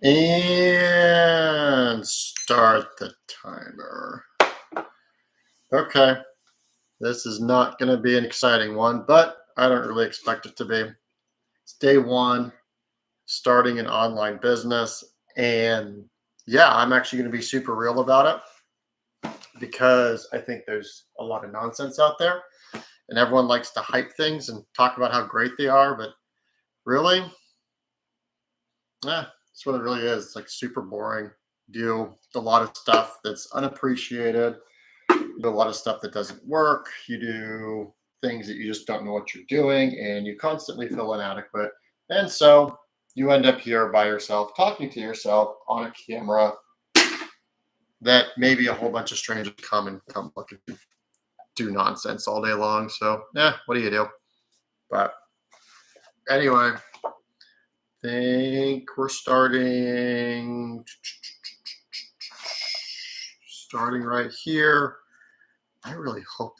And start the timer. Okay, this is not going to be an exciting one, but I don't really expect it to be. It's day one, starting an online business. And yeah, I'm actually going to be super real about it because I think there's a lot of nonsense out there and everyone likes to hype things and talk about how great they are. But really, that's what it really is. It's like super boring. Do a lot of stuff that's unappreciated. You do a lot of stuff that doesn't work. You do things that you just don't know what you're doing, and you constantly feel inadequate. And so you end up here by yourself, talking to yourself on a camera that maybe a whole bunch of strangers come look at you do nonsense all day long. So, yeah, what do you do? But anyway, think we're starting right here. I really hope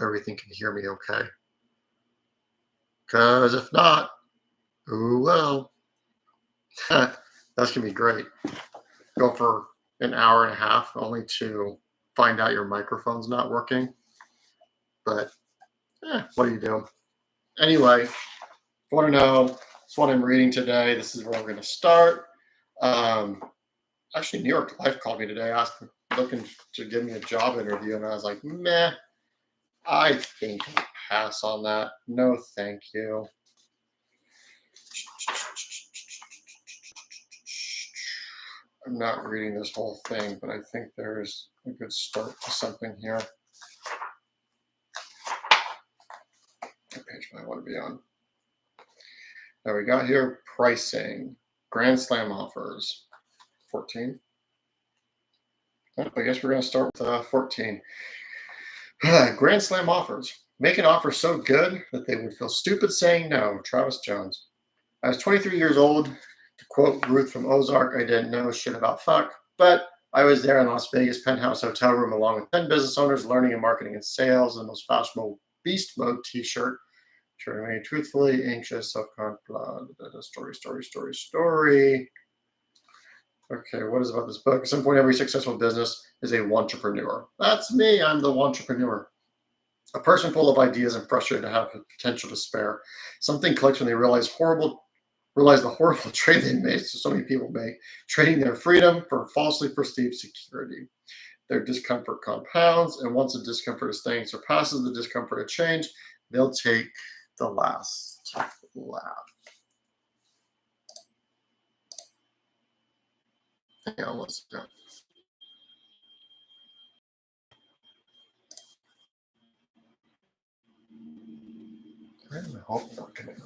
everything can hear me okay. Because if not, oh well. That's gonna be great. Go for an hour and a half only to find out your microphone's not working. But what do you do? Anyway, if you want to know, that's what I'm reading today. This is where we're going to start. Actually, New York Life called me today, looking to give me a job interview, and I was like, meh, I think I'll pass on that. No, thank you. I'm not reading this whole thing, but I think there's a good start to something here. What page do I want to be on? Now we got here pricing, Grand Slam offers, 14. I guess we're going to start with 14. Grand Slam offers. Make an offer so good that they would feel stupid saying no. Travis Jones. I was 23 years old. To quote Ruth from Ozark, I didn't know shit about fuck, but I was there in Las Vegas penthouse hotel room along with 10 business owners learning in marketing and sales in the most fashionable beast mode t-shirt. To remain truthfully anxious, self-confident, story. Okay, what is about this book? At some point, every successful business is a entrepreneur. That's me. I'm the entrepreneur. A person full of ideas and frustrated to have the potential to spare. Something clicks when they realize the horrible trade they made, so many people make, trading their freedom for falsely perceived security. Their discomfort compounds, and once the discomfort of staying surpasses the discomfort of change, they'll take the last laugh. Hang on, let's go. I hope not going to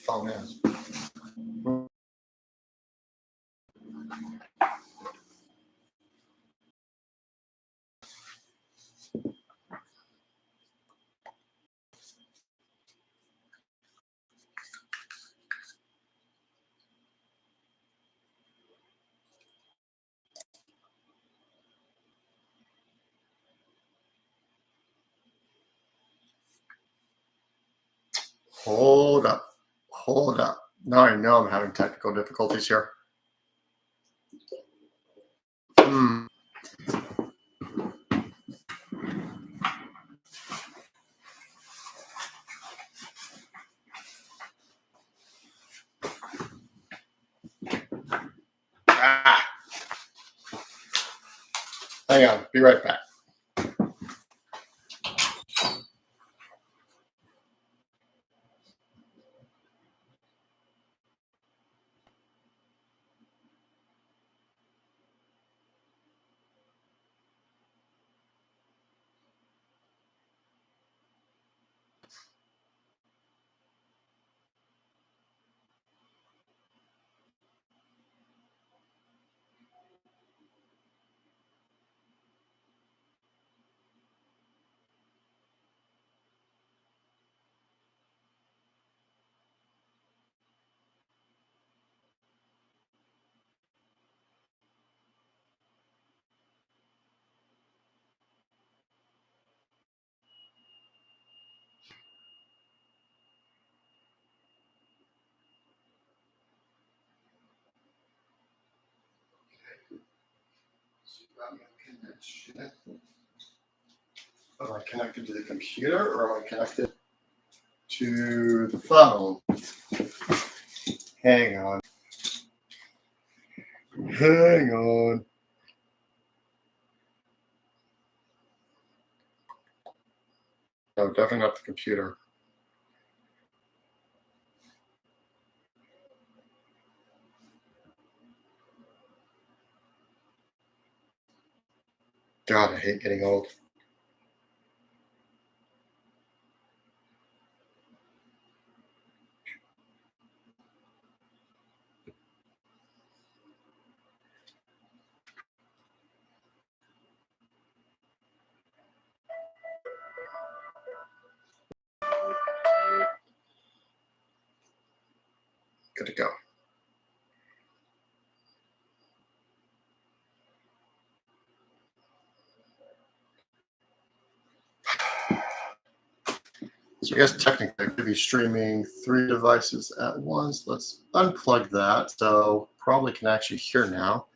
phone is. Hold up. Now I know I'm having technical difficulties here. Hang on, be right back. about my connection. Am I connected to the computer or am I connected to the phone? Hang on. Hang on. No, definitely not the computer. God, I hate getting old. Good to go. So I guess technically I could be streaming 3 devices at once. Let's unplug that. So probably can actually hear now.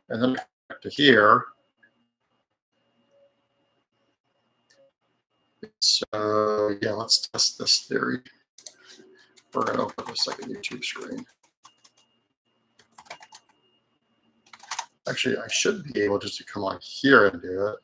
And then back to here. So yeah, let's test this theory. We're going to open the second YouTube screen. Actually, I should be able just to come on here and do it.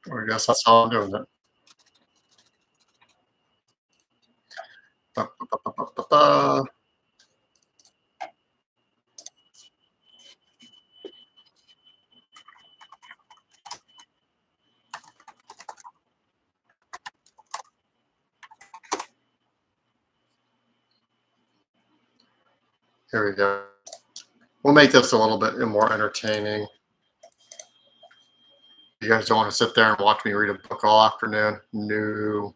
I guess that's how I'm doing it. Ba, ba, ba, ba, ba, ba. Here we go. We'll make this a little bit more entertaining. You guys don't want to sit there and watch me read a book all afternoon. No.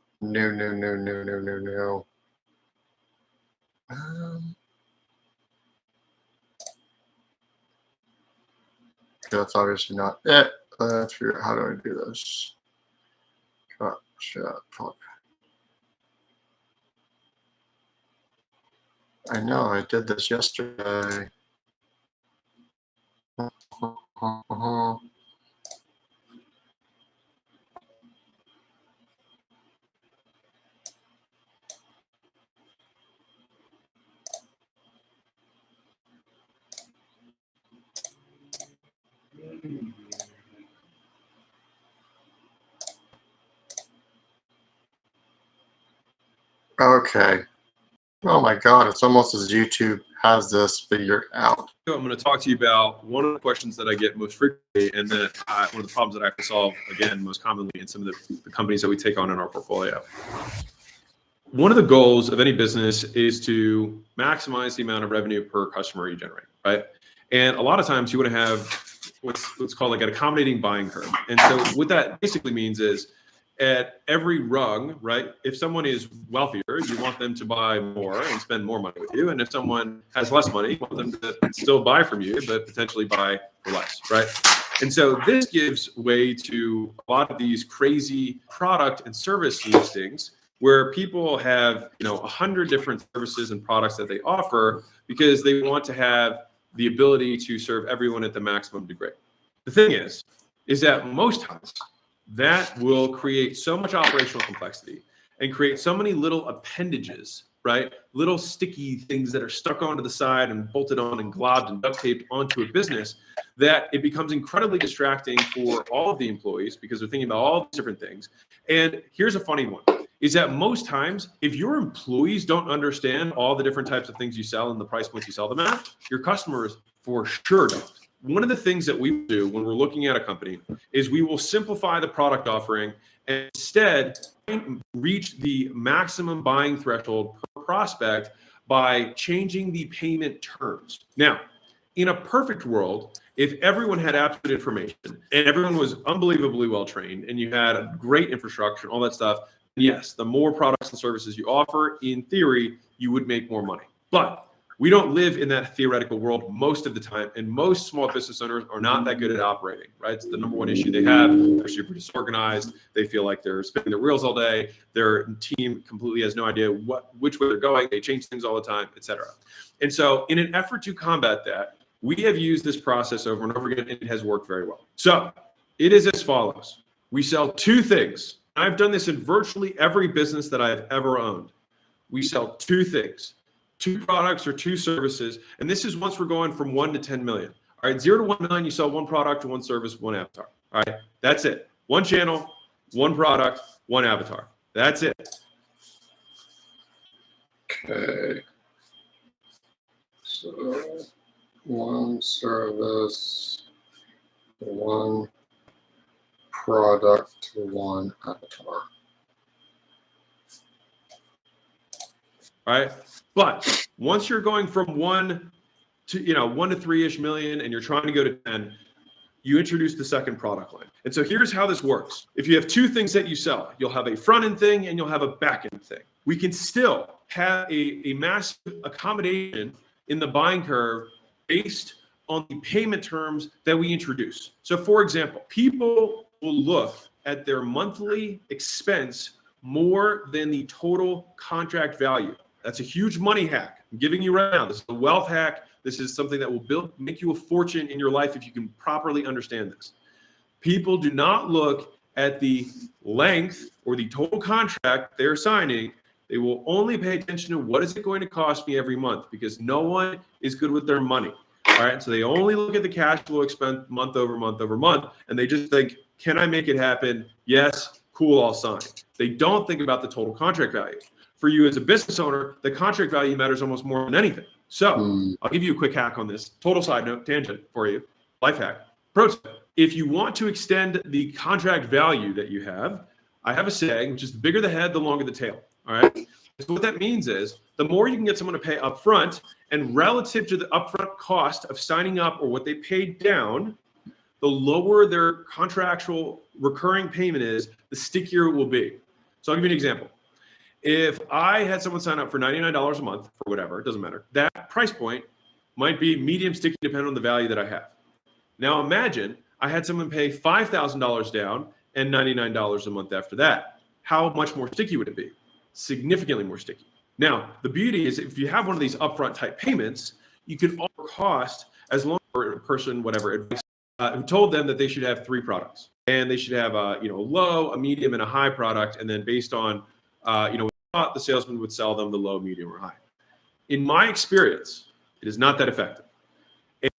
That's obviously not it. Let's figure out how do I do this. Cut, chat, talk. I know I did this yesterday. Okay. Oh my God, it's almost as YouTube has this figured out. I'm going to talk to you about one of the questions that I get most frequently, and that one of the problems that I have to solve, again, most commonly in some of the companies that we take on in our portfolio. One of the goals of any business is to maximize the amount of revenue per customer you generate, right? And a lot of times you want to have what's called like an accommodating buying curve. And so what that basically means is at every rung, right? If someone is wealthier, you want them to buy more and spend more money with you. And if someone has less money, you want them to still buy from you, but potentially buy for less, right? And so this gives way to a lot of these crazy product and service listings where people have, 100 different services and products that they offer because they want to have the ability to serve everyone at the maximum degree. The thing is that most times that will create so much operational complexity and create so many little appendages, right? Little sticky things that are stuck onto the side and bolted on and globbed and duct taped onto a business that it becomes incredibly distracting for all of the employees because they're thinking about all these different things. And here's a funny one, is that most times, if your employees don't understand all the different types of things you sell and the price points you sell them at, your customers for sure don't. One of the things that we do when we're looking at a company is we will simplify the product offering and instead reach the maximum buying threshold per prospect by changing the payment terms. Now, in a perfect world, if everyone had absolute information and everyone was unbelievably well trained and you had a great infrastructure and all that stuff, yes, the more products and services you offer, in theory, you would make more money. But we don't live in that theoretical world most of the time, and most small business owners are not that good at operating, right? It's the number one issue they have. They're super disorganized. They feel like they're spinning their wheels all day. Their team completely has no idea which way they're going. They change things all the time, et cetera. And so in an effort to combat that, we have used this process over and over again, and it has worked very well. So it is as follows. We sell two things. I've done this in virtually every business that I have ever owned. We sell two things. 2 products or 2 services. And this is once we're going from 1 to 10 million. All right, 0 to 1 million, you sell 1 product, 1 service, 1 avatar. All right, that's it. 1 channel, 1 product, 1 avatar. That's it. Okay. So 1 service, 1 product, 1 avatar. All right. But once you're going from 1 to 1 to 3-ish million and you're trying to go to 10, you introduce the second product line. And so here's how this works. If you have 2 things that you sell, you'll have a front end thing and you'll have a back end thing. We can still have a massive accommodation in the buying curve based on the payment terms that we introduce. So for example, people will look at their monthly expense more than the total contract value. That's a huge money hack. I'm giving you right now. This is a wealth hack. This is something that will make you a fortune in your life if you can properly understand this. People do not look at the length or the total contract they're signing. They will only pay attention to what is it going to cost me every month, because no one is good with their money. All right. So they only look at the cash flow expense month over month over month, and they just think, can I make it happen? Yes. Cool. I'll sign. They don't think about the total contract value. For you as a business owner, the contract value matters almost more than anything. So I'll give you a quick hack on this. Total side note, tangent for you. Life hack. Pro tip. If you want to extend the contract value that you have, I have a saying, which is the bigger the head, the longer the tail. All right. So what that means is the more you can get someone to pay upfront, and relative to the upfront cost of signing up or what they paid down, the lower their contractual recurring payment is, the stickier it will be. So I'll give you an example. If I had someone sign up for $99 a month for whatever, it doesn't matter, that price point might be medium sticky depending on the value that I have. Now imagine I had someone pay $5,000 down and $99 a month after that. How much more sticky would it be? Significantly more sticky. Now, the beauty is if you have one of these upfront type payments, you can offer cost as long as a person, whatever, advice, who told them that they should have 3 products. And they should have a low, a medium, and a high product. And then based on the salesman would sell them the low, medium, or high. In my experience, it is not that effective.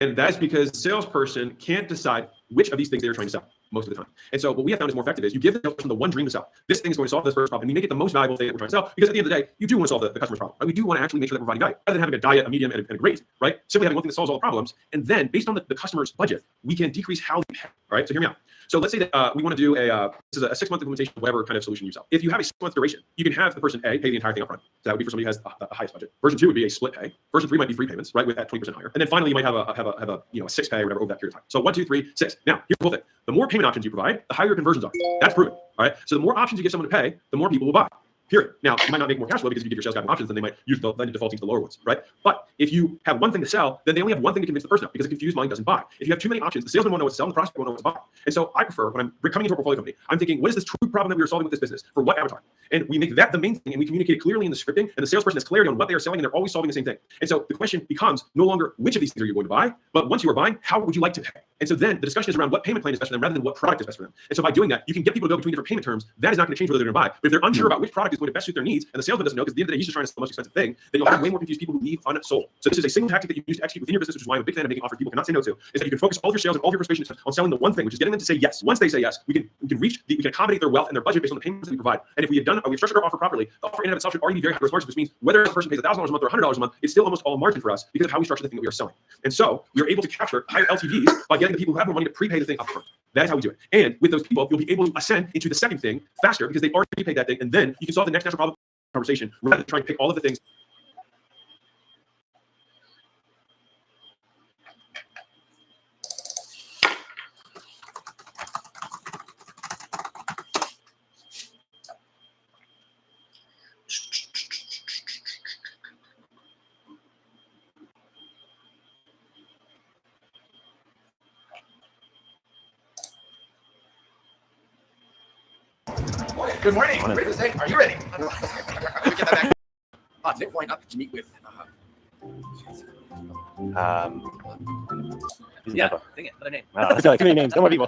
And that's because the salesperson can't decide which of these things they're trying to sell most of the time. And so what we have found is more effective is you give the salesperson the one dream to sell. This thing is going to solve this person's problem, and you make it the most valuable thing that we're trying to sell, because at the end of the day, you do want to solve the customer's problem. Right? We do want to actually make sure that we're providing value, rather than having a diet, a medium, and a great, right? Simply having one thing that solves all the problems. And then based on the customer's budget, we can decrease how they pay. All right, so hear me out. So let's say that we want to do this is a 6-month implementation of whatever kind of solution you sell. If you have a 6-month duration, you can have the person A, pay the entire thing upfront. So that would be for somebody who has the highest budget. Version 2 would be a split pay. Version 3 might be 3 payments, right, with at 20% higher. And then finally, you might have a 6 pay or whatever over that period of time. So 1, 2, 3, 6. Now, here's the whole thing. The more payment options you provide, the higher your conversions are. That's proven. All right. So the more options you give someone to pay, the more people will buy. Period. Now, you might not make more cash flow because if you give your sales guy more options, then they might then defaulting to the lower ones, right? But if you have one thing to sell, then they only have one thing to convince the person of, because a confused mind doesn't buy. If you have too many options, the salesman won't know what to sell, and the prospect won't know what to buy. And so I prefer, when I'm coming into a portfolio company, I'm thinking, what is this true problem that we are solving with this business? For what avatar? And we make that the main thing, and we communicate it clearly in the scripting, and the salesperson has clarity on what they are selling, and they're always solving the same thing. And so the question becomes no longer which of these things are you going to buy, but once you are buying, how would you like to pay? And so then the discussion is around what payment plan is best for them rather than what product is best for them. And so by doing that, you can get people to go between different payment terms. That is not going to change whether they're going to buy. But if they're unsure about which product is going to best suit their needs, and the salesman doesn't know, because at the end of the day, he's just trying to sell the most expensive thing, then you'll have way more confused people who leave unsold. So this is a single tactic that you use to execute within your business, which is why I'm a big fan of making offers people cannot say no to, is that you can focus all of your sales and all of your persuasion on selling the one thing, which is getting them to say yes. Once they say yes, we can accommodate their wealth and their budget based on the payments that we provide. And if we've structured our offer properly, the offer in and of itself should already be very high gross margins, which means whether the person pays $1,000 a month or $100 a month, it's still almost all margin for us because of how we structure the thing that we are selling. And so we are able to capture higher LTVs by getting the people who have more money to prepay the thing upfront. That is how we do it. And with those people, you'll be able to ascend into the second thing faster because they've already prepaid that thing, and then you can solve the next natural problem conversation rather than trying to pick all of the things. Good morning. Ready for this thing? Are you ready? Let me get that back. Today we're flying up to meet with. Yeah, dang it, another name. Too many names. No more people.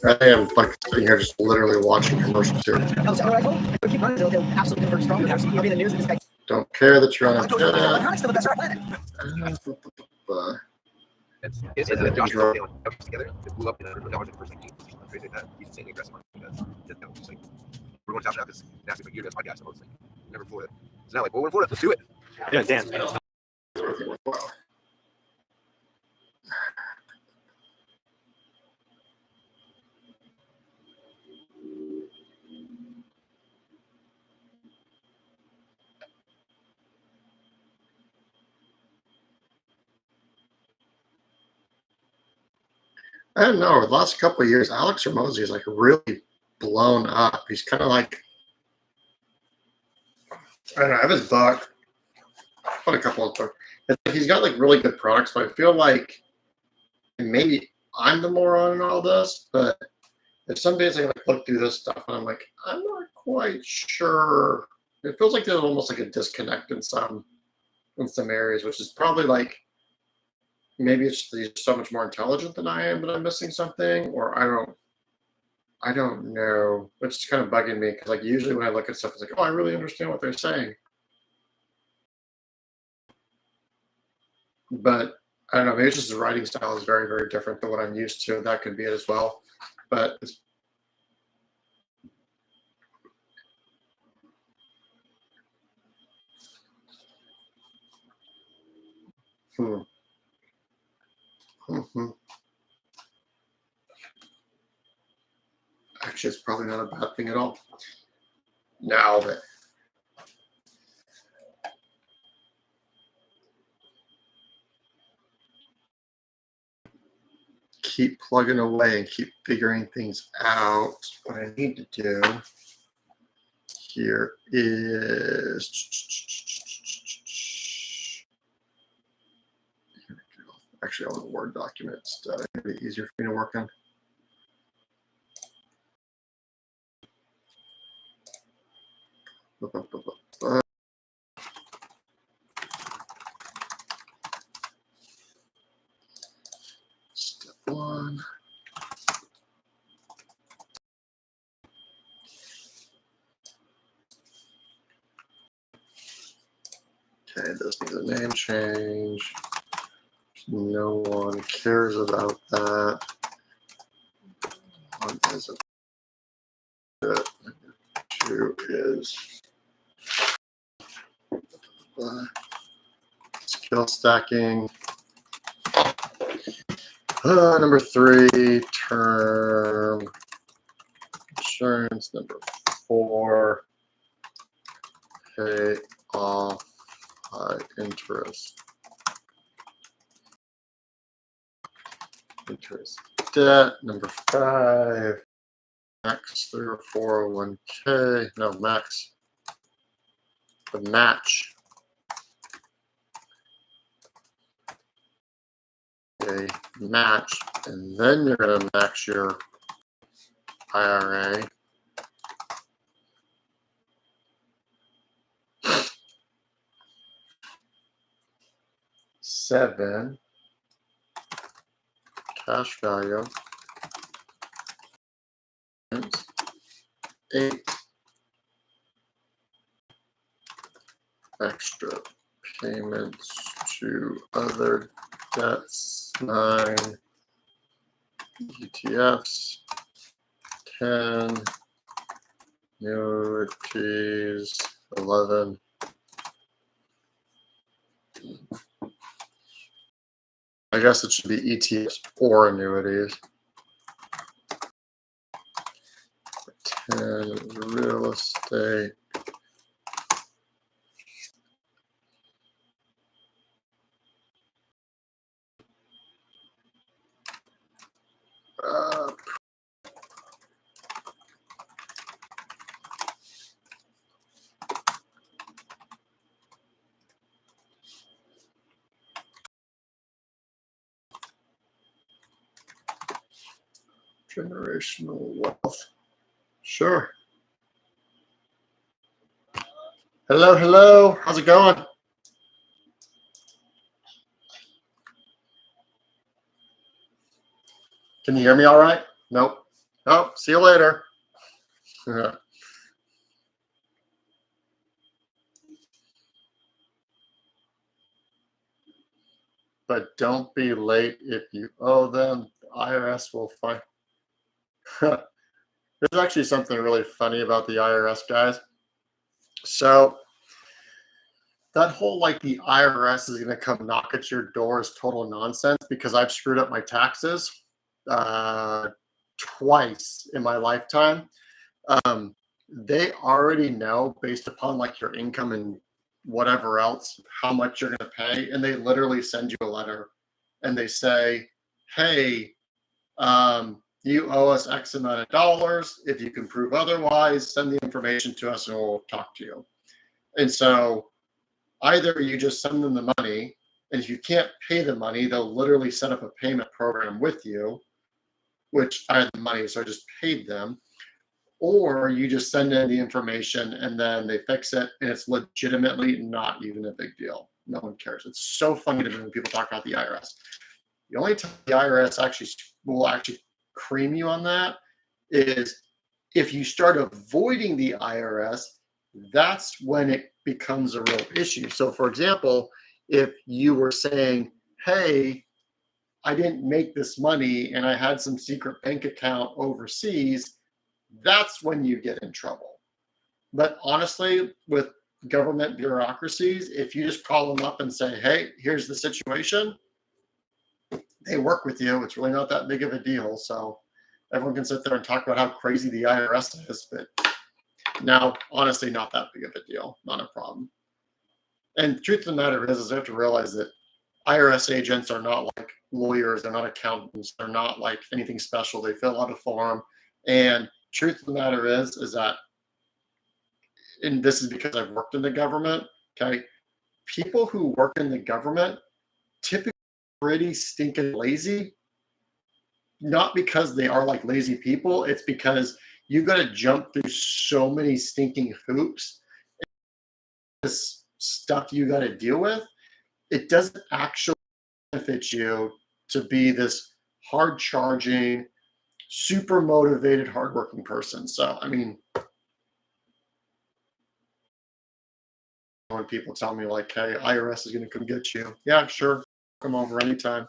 I am like sitting here just literally watching commercials here. Keep running, they'll absolutely convert strong. You'll be in the news and this guy. Don't care that you're on a Electronics still the best on our planet. It's Josh together. It blew up in $100 in the first 19. Crazy that he's insanely aggressive on it because just like we're going to South Africa. Nasty for a year to this podcast. So it's like never Florida. So now like, well, we're in Florida. Let's do it. Yeah, Dan. Wow. I don't know. The last couple of years, Alex Hormozi is like really blown up. He's kind of like, I don't know. I have his book. What a couple of books. He's got like really good products, but I feel like maybe I'm the moron in all this. But if some days I like look through this stuff and I'm like, I'm not quite sure. It feels like there's almost like a disconnect in some areas, which is probably like maybe it's he's so much more intelligent than I am, but I'm missing something, or I don't know. It's kind of bugging me because like usually when I look at stuff, it's like, oh, I really understand what they're saying. But I don't know, maybe it's just his writing style is very, very different than what I'm used to. That could be it as well. But it's Actually, it's probably not a bad thing at all. Now that keep plugging away and keep figuring things out. What I need to do here is actually all the Word documents that are going to be easier for me to work on. Step one. Okay, this needs a name change. No one cares about that. One is a two is skill stacking. Number three, term insurance. Number four, pay off high interest. Interest debt. Number five, max 3 or 401k. No, max the match. A match, and then you're going to max your IRA. Seven, cash value. Eight, extra payments to other debts. 9, ETFs. 10, annuities. 11, I guess it should be ETFs or annuities. 10, real estate. Generational wealth. Sure. Hello, hello. How's it going? Can you hear me all right? Nope. Oh, see you later. But don't be late if you owe them. The IRS will find. There's actually something really funny about the IRS, guys. So that whole like the IRS is going to come knock at your door is total nonsense because I've screwed up my taxes twice in my lifetime. They already know based upon like your income and whatever else how much you're going to pay, and they literally send you a letter and they say, hey, you owe us X amount of dollars. If you can prove otherwise, send the information to us and we'll talk to you. And so either you just send them the money, and if you can't pay the money, they'll literally set up a payment program with you, which I had the money, so I just paid them. Or you just send in the information and then they fix it, and it's legitimately not even a big deal. No one cares. It's so funny to me when people talk about the IRS. The only time the IRS will actually cream you on that is if you start avoiding the IRS. That's when it becomes a real issue. So, for example, if you were saying, hey, I didn't make this money and I had some secret bank account overseas, that's when you get in trouble. But honestly, with government bureaucracies, if you just call them up and say, hey, here's the situation, they work with you. It's really not that big of a deal. So everyone can sit there and talk about how crazy the IRS is, but now, honestly, not that big of a deal, not a problem. And the truth of the matter is you have to realize that IRS agents are not like lawyers, they're not accountants, they're not like anything special. They fill out a form. And truth of the matter is that, and this is because I've worked in the government, okay, people who work in the government typically pretty stinking lazy, not because they are like lazy people, it's because you've got to jump through so many stinking hoops. This stuff you got to deal with, it doesn't actually benefit you to be this hard charging, super motivated, hardworking person. So, I mean, when people tell me like, hey, IRS is going to come get you. Yeah, sure. Come over anytime.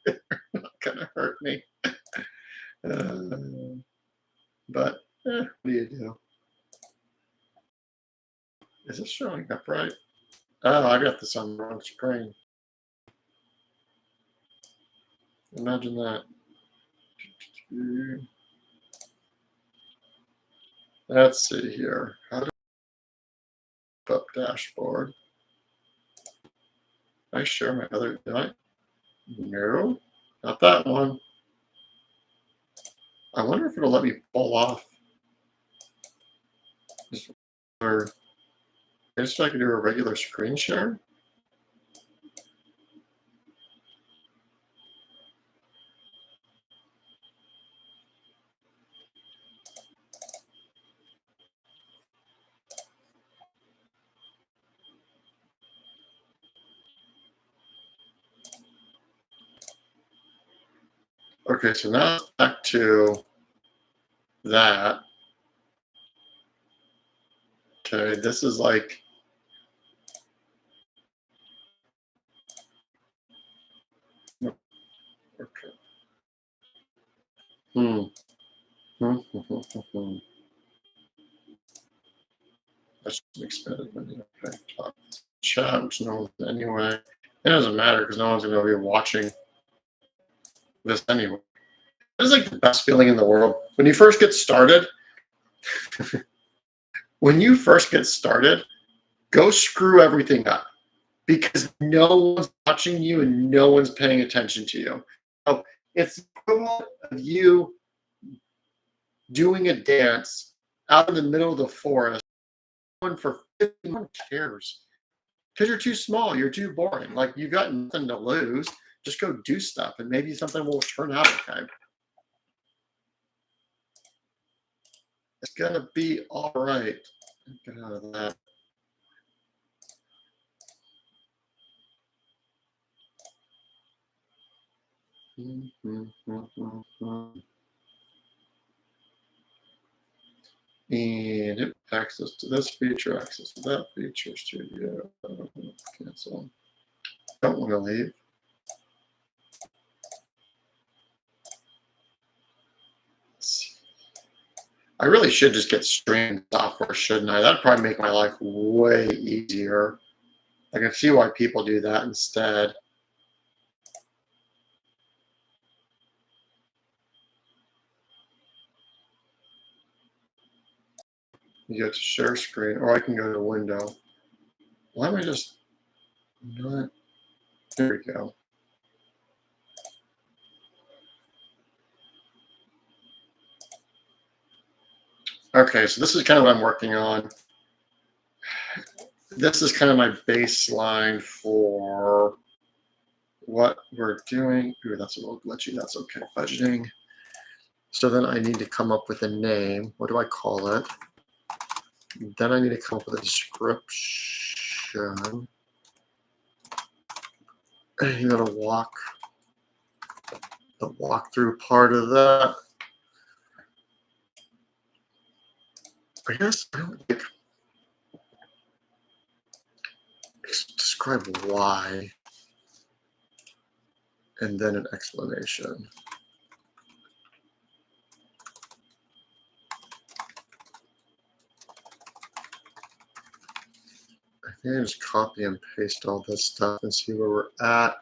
Not going to hurt me. But what do you do? Is this showing up right? Oh, I got this on the wrong screen. Imagine that. Let's see here. How do I up dashboard? I share my other. Did I? No, not that one. I wonder if it'll let me pull off. Or I guess I can do a regular screen share. Okay, so now back to that. Okay, this is like okay. That's an expanded menu. Okay, top chat, which no one's anyway. It doesn't matter because no one's going to be watching this anyway. It is like the best feeling in the world. When you first get started, go screw everything up because no one's watching you and no one's paying attention to you. So it's the equivalent of you doing a dance out in the middle of the forest. For 50, no one cares because you're too small, you're too boring. Like you got nothing to lose. Just go do stuff, and maybe something will turn out okay. It's gonna be all right. Get out of that. And access to this feature, access to that feature, studio, cancel. Don't want to leave. I really should just get streaming software, shouldn't I? That'd probably make my life way easier. I can see why people do that instead. You get to share screen, or I can go to window. Why am I just not? There we go. Okay, so this is kind of what I'm working on. This is kind of my baseline for what we're doing. Ooh, that's a little glitchy. That's okay. Budgeting. So then I need to come up with a name. What do I call it? Then I need to come up with a description. And you gotta walk the walkthrough part of that. I guess I don't like describe why and then an explanation. I think I just copy and paste all this stuff and see where we're at.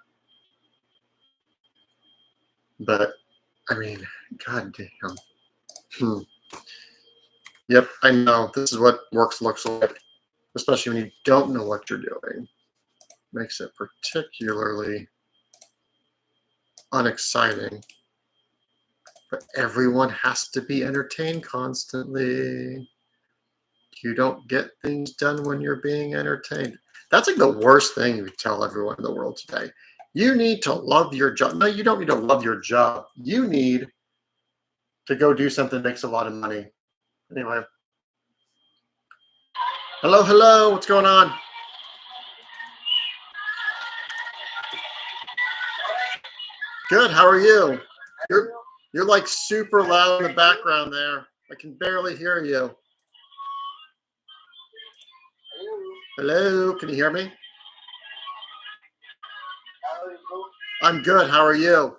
But I mean, god damn. Yep, I know. This is what works looks like, especially when you don't know what you're doing. Makes it particularly unexciting. But everyone has to be entertained constantly. You don't get things done when you're being entertained. That's like the worst thing you tell everyone in the world today. You need to love your job. No, you don't need to love your job. You need to go do something that makes a lot of money. Anyway. Hello, hello. What's going on? Good. How are you? You're like super loud in the background there. I can barely hear you. Hello. Can you hear me? I'm good. How are you?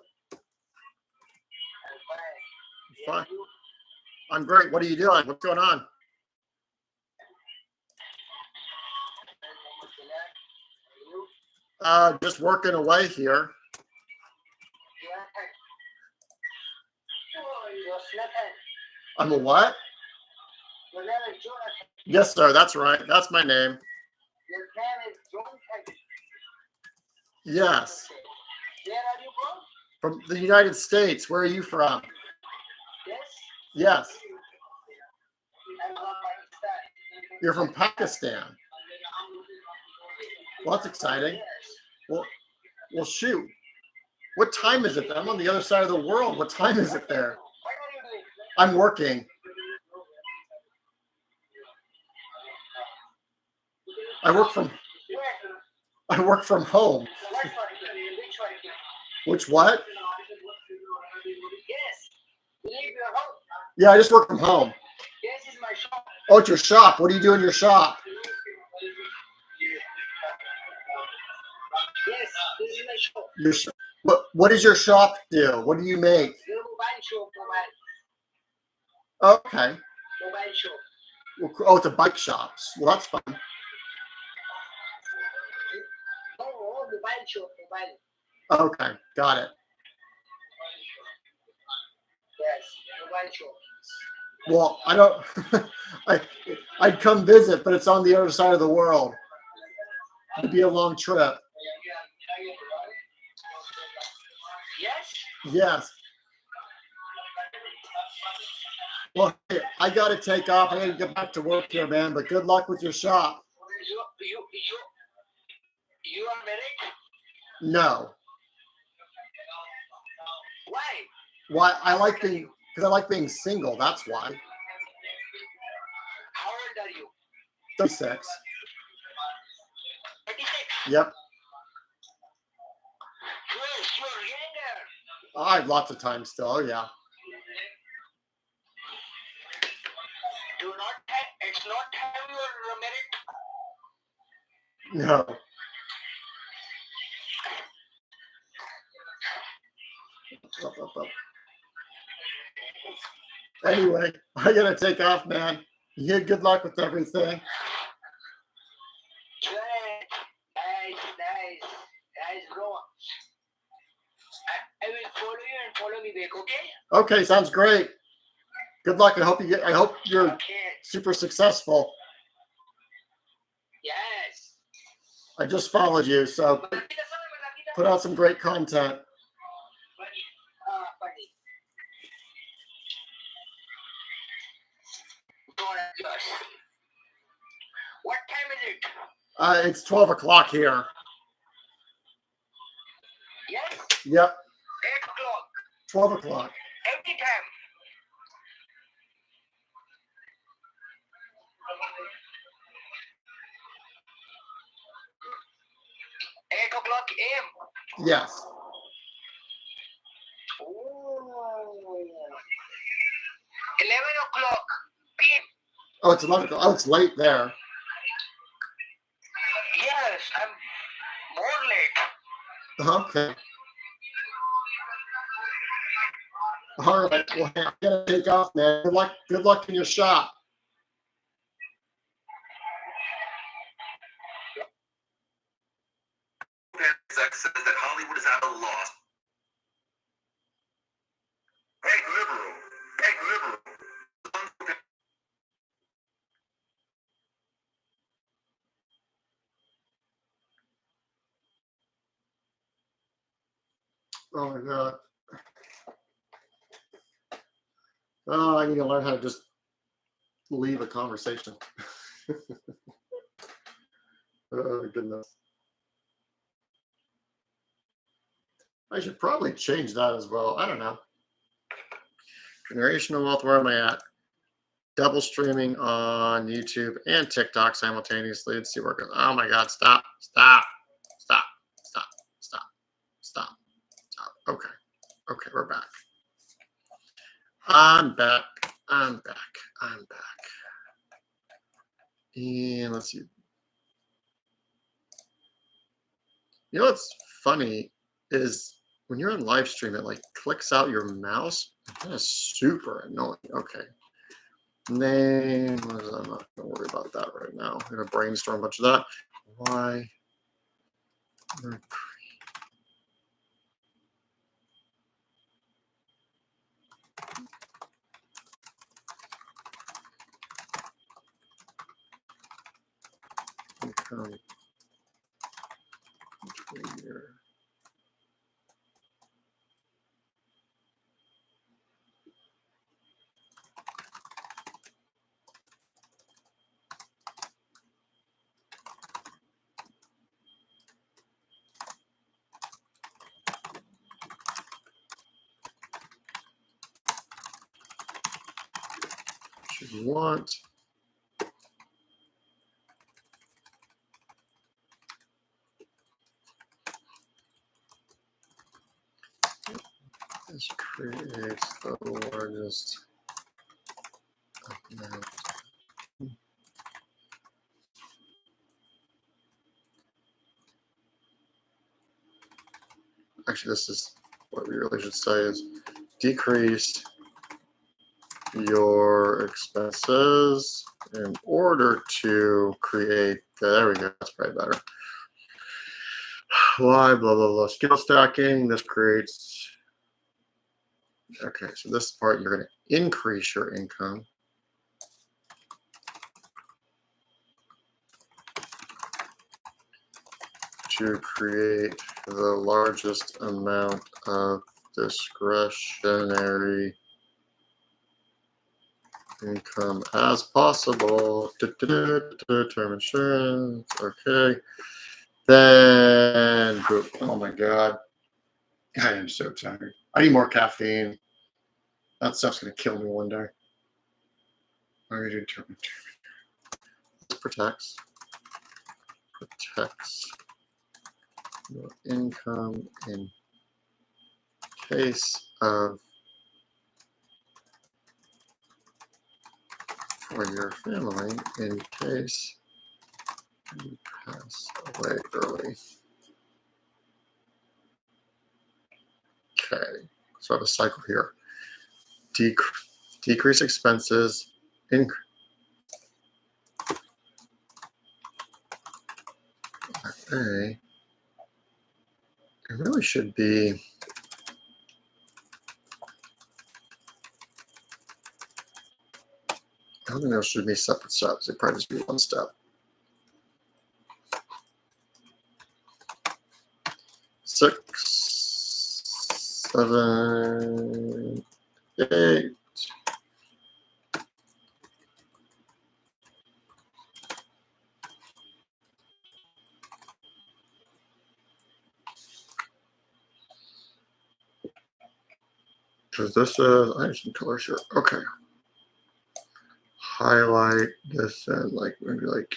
Fine. I'm great. What are you doing? What's going on? Just working away here. I'm a what? Yes, sir. That's right. That's my name. Your name is Jonathan. Yes. Where are you from? From the United States. Where are you from? Yes. Yes. I'm from Pakistan. You're from Pakistan. Well, that's exciting. Yes. Well, shoot. What time is it? I'm on the other side of the world. What time is it there? What are you doing? I'm working. I work from home. What work? Which work? Which what? Yes. Leave your home. Yeah, I just work from home. This is my shop. Oh, it's your shop. What do you do in your shop? Yes, this is my shop. Your what does your shop do? What do you make? Your mobile shop. Mobile. Okay. Mobile shop. Oh, it's a bike shop. Well, that's fun. No, mobile shop. Mobile. Okay, got it. Yes, mobile shop. Well, I don't. I'd come visit, but it's on the other side of the world. It'd be a long trip. Yes. Yes. Well, hey, I got to take off. I got to get back to work here, man. But good luck with your shop. You are married? No. Why? Why? Because I like being single. That's why. 36. 36. Yep. Yes, you're younger. I have lots of time still. Oh, yeah. Do not have, it's not have your merit. No. Up. Anyway, I gotta take off, man. You had good luck with everything. Good. Nice, bro. I will follow you and follow me back, okay? Okay, sounds great. Good luck. I hope you're Okay. super successful. Yes. I just followed you, so put out some great content. Funny. Don't adjust. What time is it? It's 12 o'clock here. Yes? Yep, 8 o'clock. 12 o'clock. Every time. Eight o'clock AM. Yes. Oh. 11 o'clock PM. Oh, it's 11 o'clock. Oh, it's late there. Yes, I'm more late. Okay. All right. Well, I'm gonna take off, man. Good luck in your shop. Zach says that Hollywood is at a loss. Egg liberal. Oh my God. Oh, I need to learn how to just leave a conversation. Oh goodness. I should probably change that as well. I don't know. Generational wealth, where am I at? Double streaming on YouTube and TikTok simultaneously. Let's see where it goes. Oh my God, stop. Okay, we're back. I'm back. And let's see. You know what's funny is when you're on live stream, it like clicks out your mouse. That is super annoying. Okay. Name. I'm not gonna worry about that right now. I'm gonna brainstorm a bunch of that. Why? Income. Year. Should want. This creates the largest amount. Actually, this is what we really should say is decrease your expenses in order to create, there we go, that's probably better. Why, blah, blah, blah, skill stacking, this creates, okay, so this part, you're going to increase your income. To create the largest amount of discretionary income as possible. Term insurance. Okay. Then, oh my God. I am so tired. I need more caffeine. That stuff's going to kill me one day. I'm going to do term insurance. protects your income in case of for your family in case you pass away early. Okay, so I have a cycle here. Decrease expenses, increase. Okay. It really should be. I don't think there should be separate steps. It probably just be one step. 6, 7, 8. Because this is, I have some colors here. Okay. Highlight this and like maybe like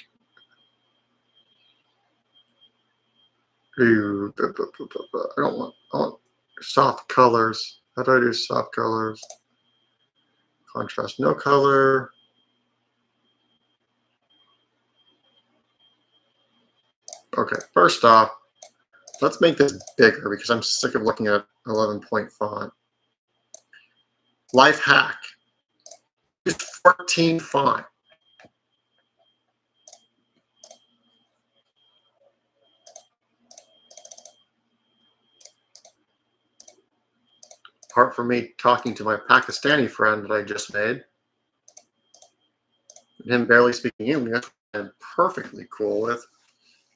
I want soft colors. How do I do soft colors? Contrast, no color. Okay, first off, let's make this bigger because I'm sick of looking at 11-point font. Life hack. Use 14 font. Apart from me talking to my Pakistani friend that I just made, him barely speaking English, I'm perfectly cool with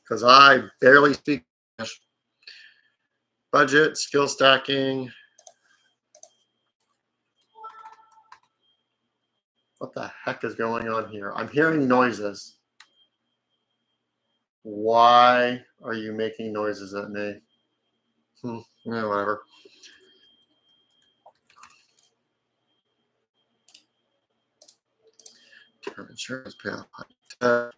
because I barely speak English. Budget, skill stacking. What the heck is going on here? I'm hearing noises. Why are you making noises at me? Yeah, whatever. Term insurance payout.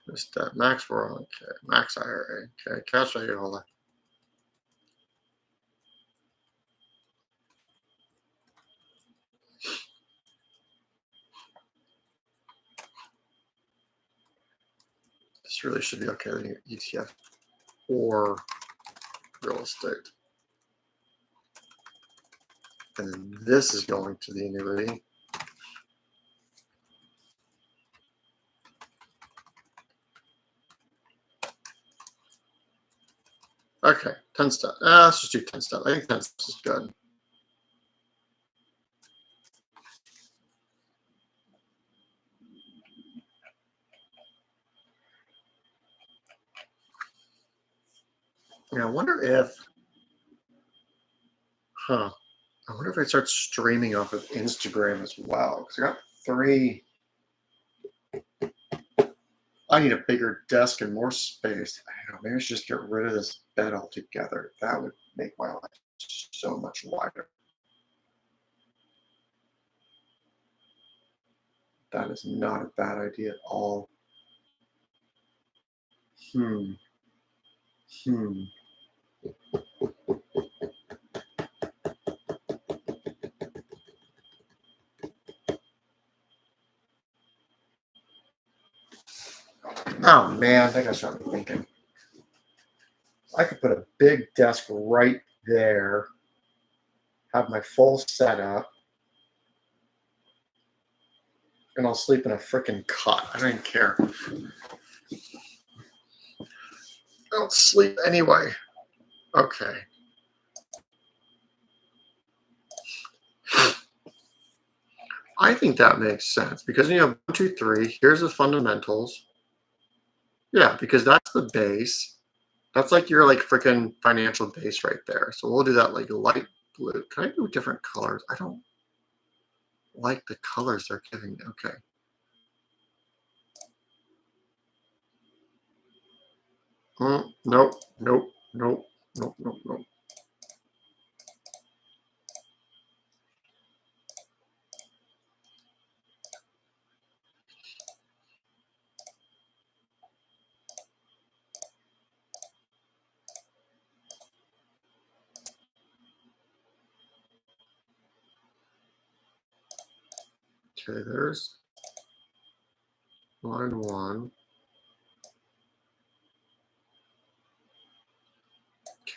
Just max 401k, max IRA. Okay, cash value holder. This really should be okay. Then ETF or real estate. And then this is going to the annuity. Okay, 10 steps. Let's just do 10 steps. I think 10 steps is good. Yeah, I wonder if, I wonder if I start streaming off of Instagram as well. Because I got 3. I need a bigger desk and more space. I don't know, maybe I should just get rid of this bed altogether. That would make my life so much wider. That is not a bad idea at all. Oh man, I think I started thinking. I could put a big desk right there, have my full setup, and I'll sleep in a freaking cot. I don't even care. I'll sleep anyway. Okay. I think that makes sense because you have 1, 2, 3. Here's the fundamentals. Yeah, because that's the base. That's like your like freaking financial base right there. So we'll do that like light blue. Can I do different colors? I don't like the colors they're giving. Okay. Nope, nope, nope, nope, nope, nope. Okay, there's line 1.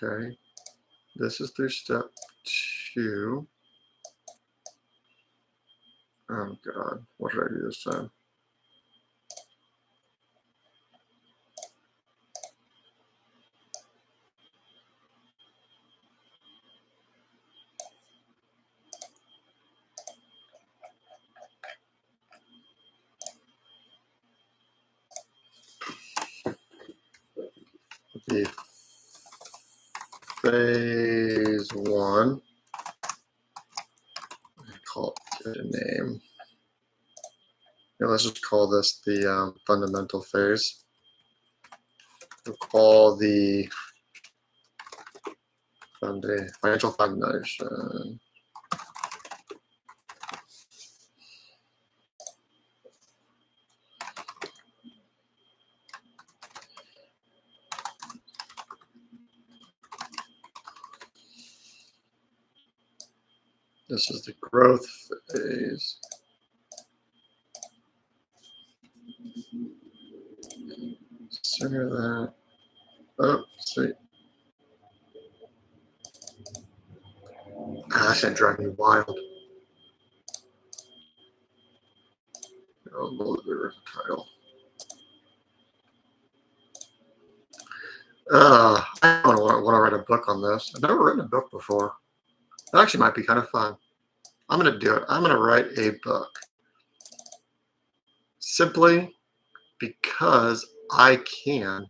Okay, this is through step 2. Oh God, what did I do this time? The phase 1. Call it a name. Yeah, let's just call this the fundamental phase. We'll call the financial foundation. This is the growth phase. Center that. Oh, sweet. Ah, that drive me wild. Oh, bullet river title. I don't want to write a book on this. I've never written a book before. It actually might be kind of fun. I'm going to do it. I'm going to write a book. Simply because I can.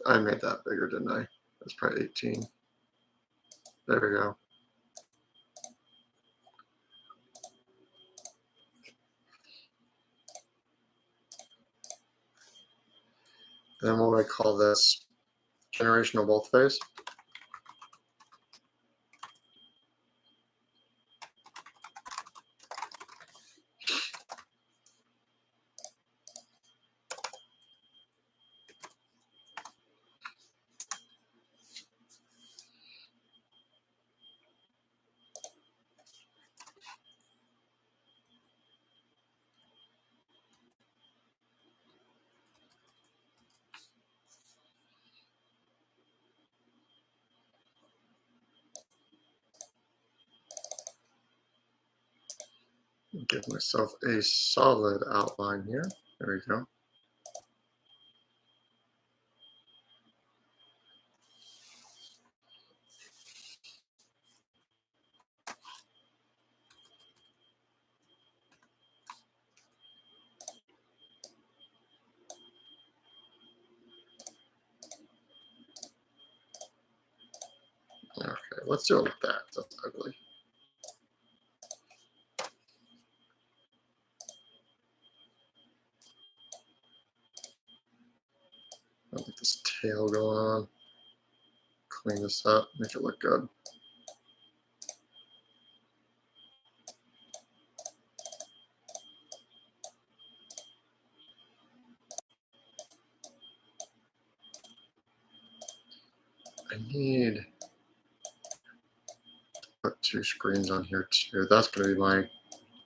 I made that bigger, didn't I? That's probably 18. There we go. Then what do I call this? Generational wealth phase. Give myself a solid outline here. There we go. Okay, let's do it like that. That's ugly. I like this tail going on. Clean this up, make it look good. I need to put 2 screens on here too. That's going to be my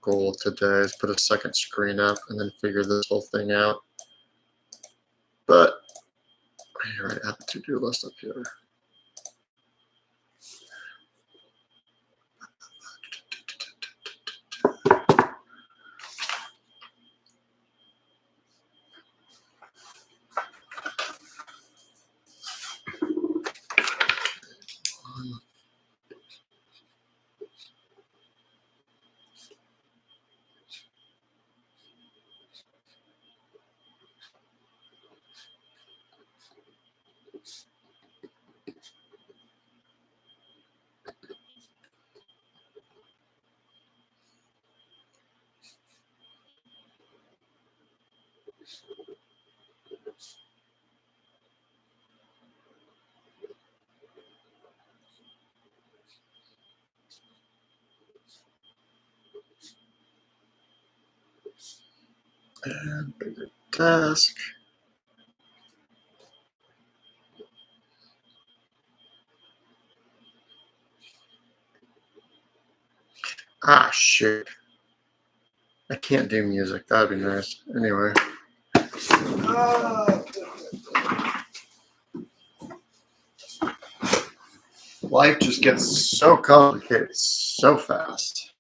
goal today, is put a second screen up and then figure this whole thing out. But here I have a to-do list up here. And bigger desk. Ah, shoot. I can't do music. That'd be nice. Anyway. Life just gets so complicated so fast.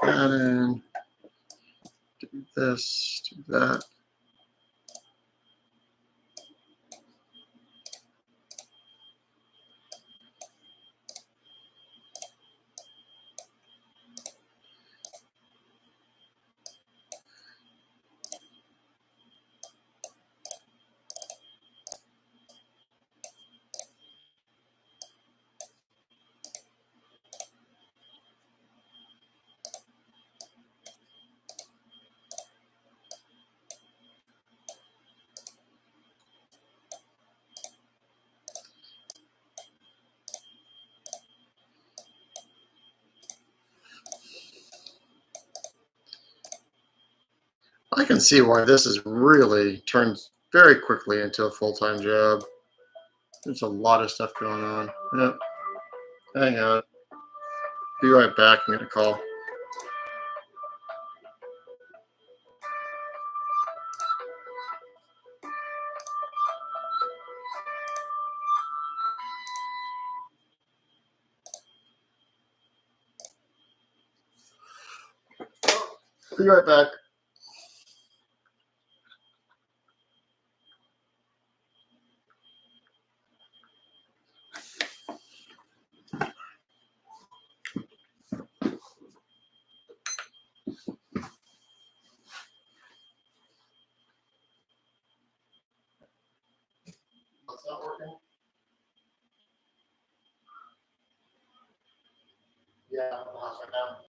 Add in, do this, do that. I can see why this is really turns very quickly into a full-time job. There's a lot of stuff going on. Yep. Hang on. Be right back. I'm gonna call. Be right back. It's not working. Yeah, I'm in the house right now.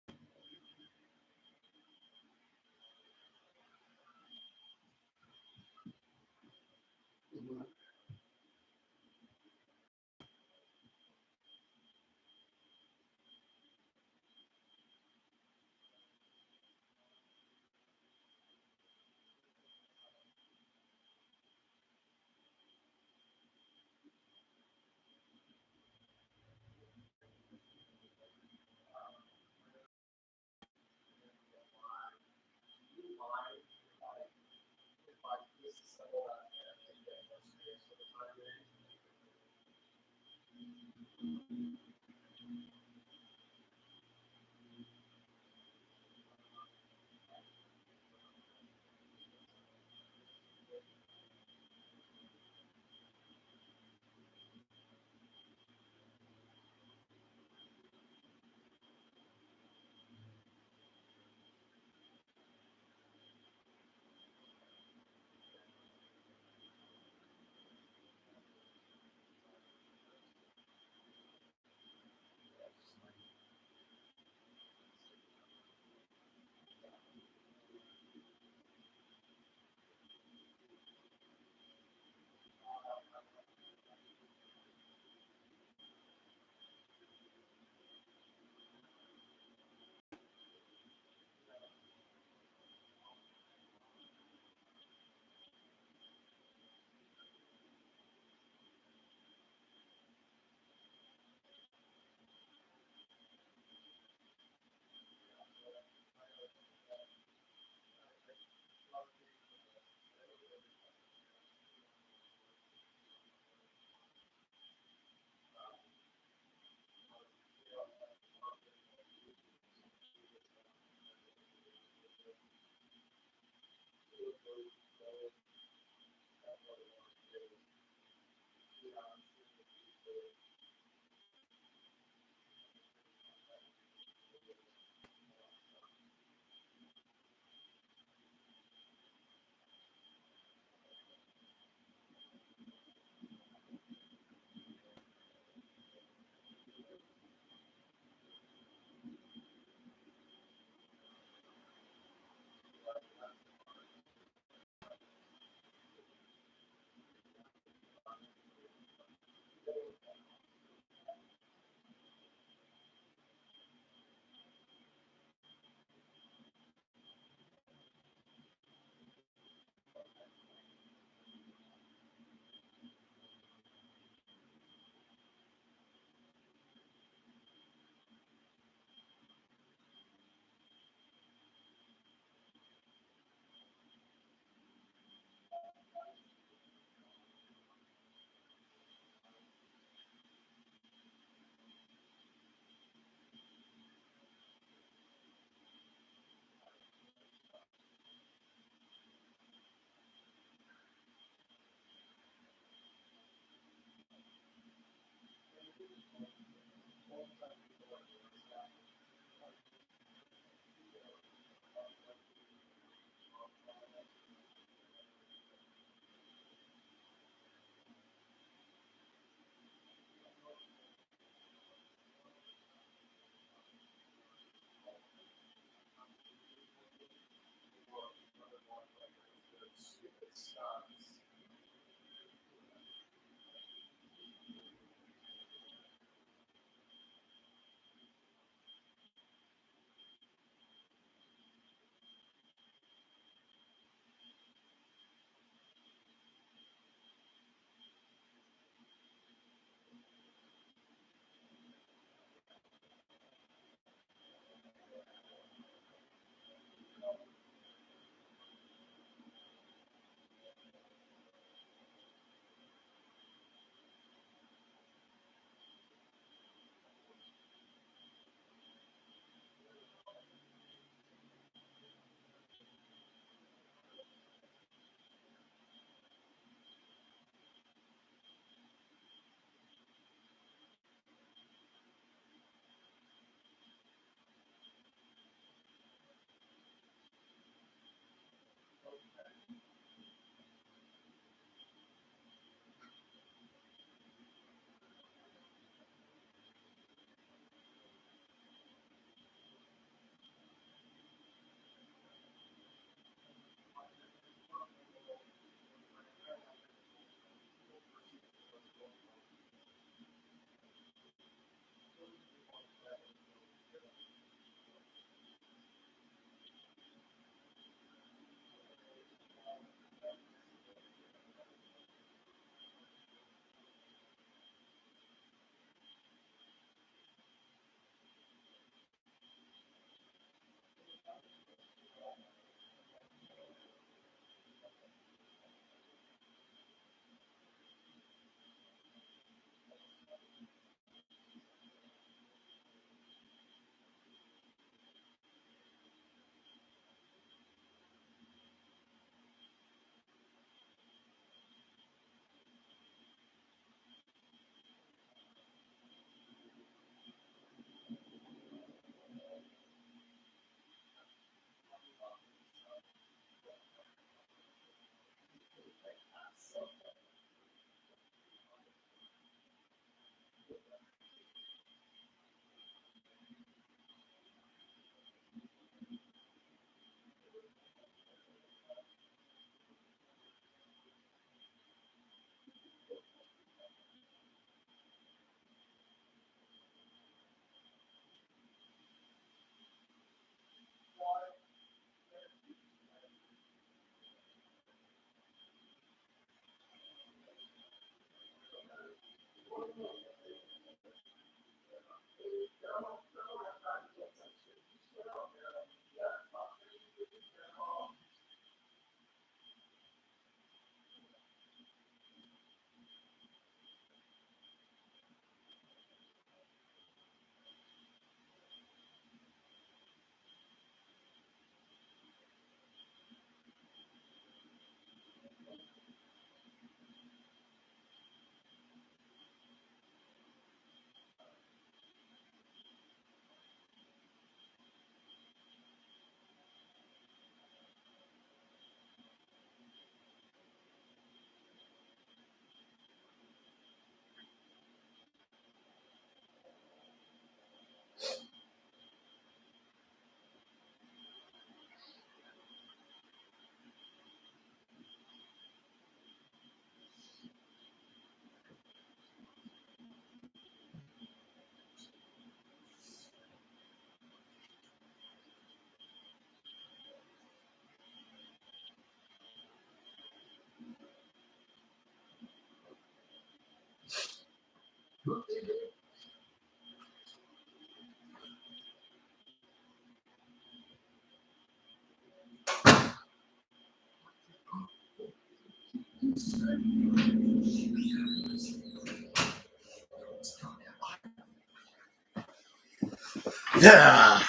Yeah.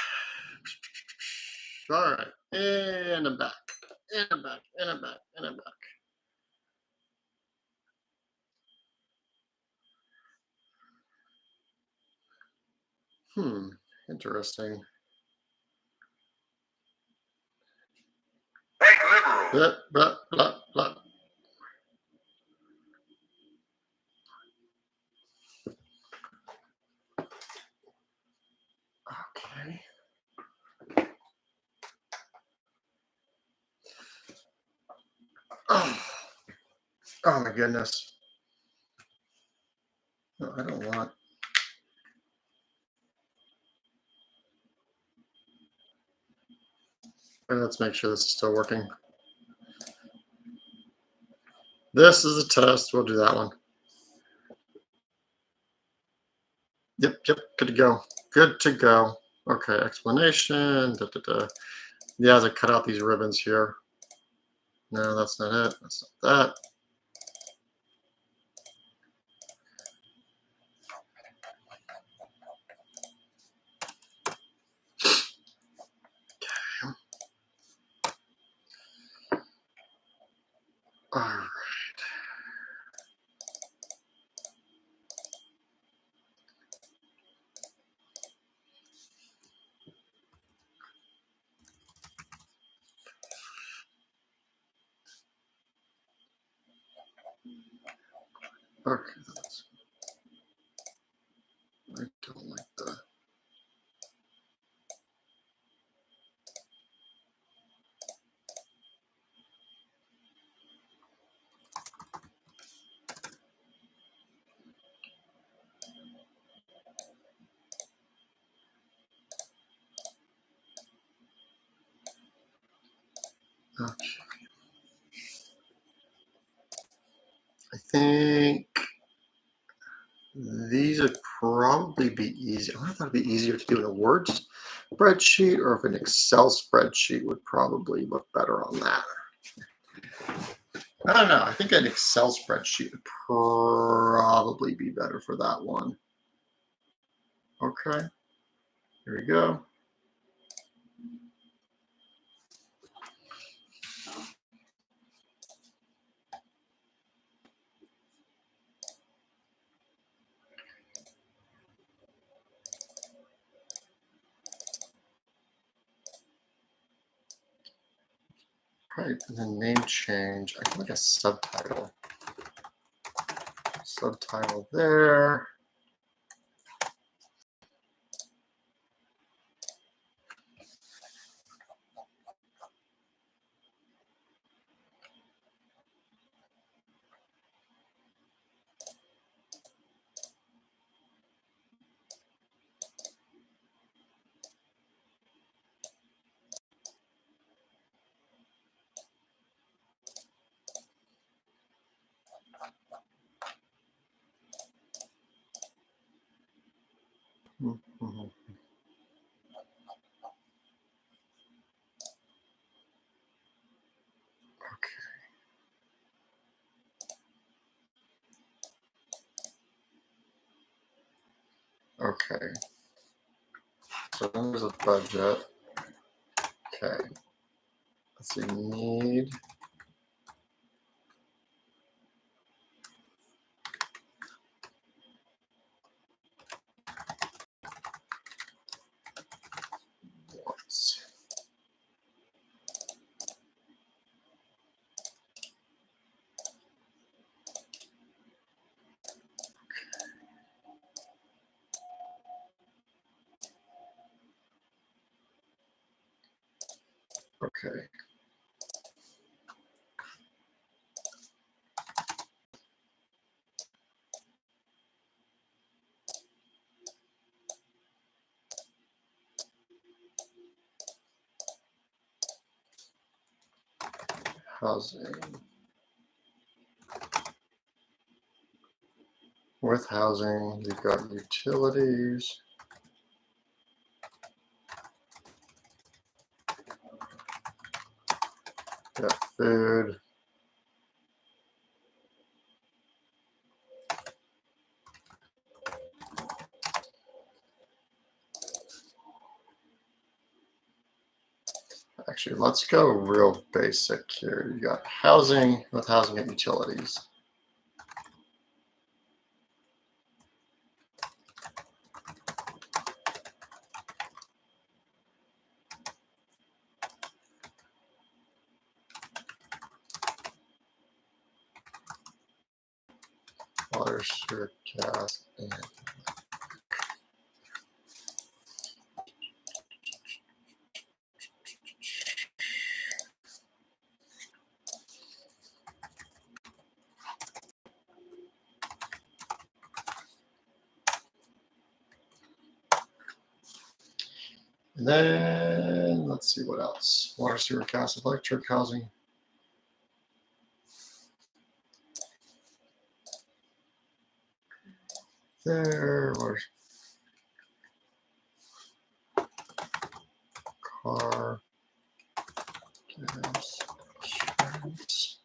All right. And I'm back. And I'm back. And I'm back. And I'm back. Interesting. Hey, liberal. Blah, blah, blah, blah. Okay. Oh. Oh my goodness. No, I don't want. And let's make sure this is still working. This is a test. We'll do that one. Yep, good to go. Good to go. Okay, explanation. Da, da, da. Yeah, as I cut out these ribbons here. No, that's not it. That's not that. All right. Okay, that's, I don't like that. Okay. I think these would probably be easy. I wonder if it'd be easier to do in a Word spreadsheet or if an Excel spreadsheet would probably look better on that. I don't know. I think an Excel spreadsheet would probably be better for that one. Okay, here we go. Right, and then name change. I like a subtitle. Subtitle there. Mhm. Okay. So then there's a budget. Okay. Let's see. Need. Wants. Okay. Housing. With housing, you've got utilities. Got food. Actually, let's go real basic here. You got housing with housing and utilities. Water, sewer, gas, and And then let's see what else. Water, sewer, gas, electric, housing. There, where's car, gas, insurance.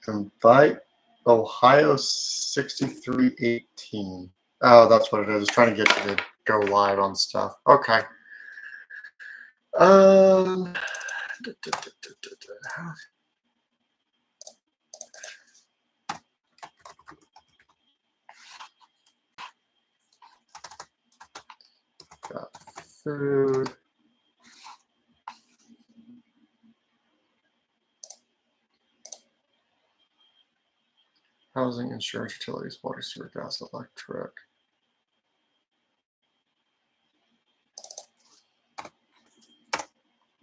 Invite Ohio 6318. Oh, that's what it is. Trying to get you to go live on stuff. Okay. Got food. Housing, insurance, utilities, water, sewer, gas, electric.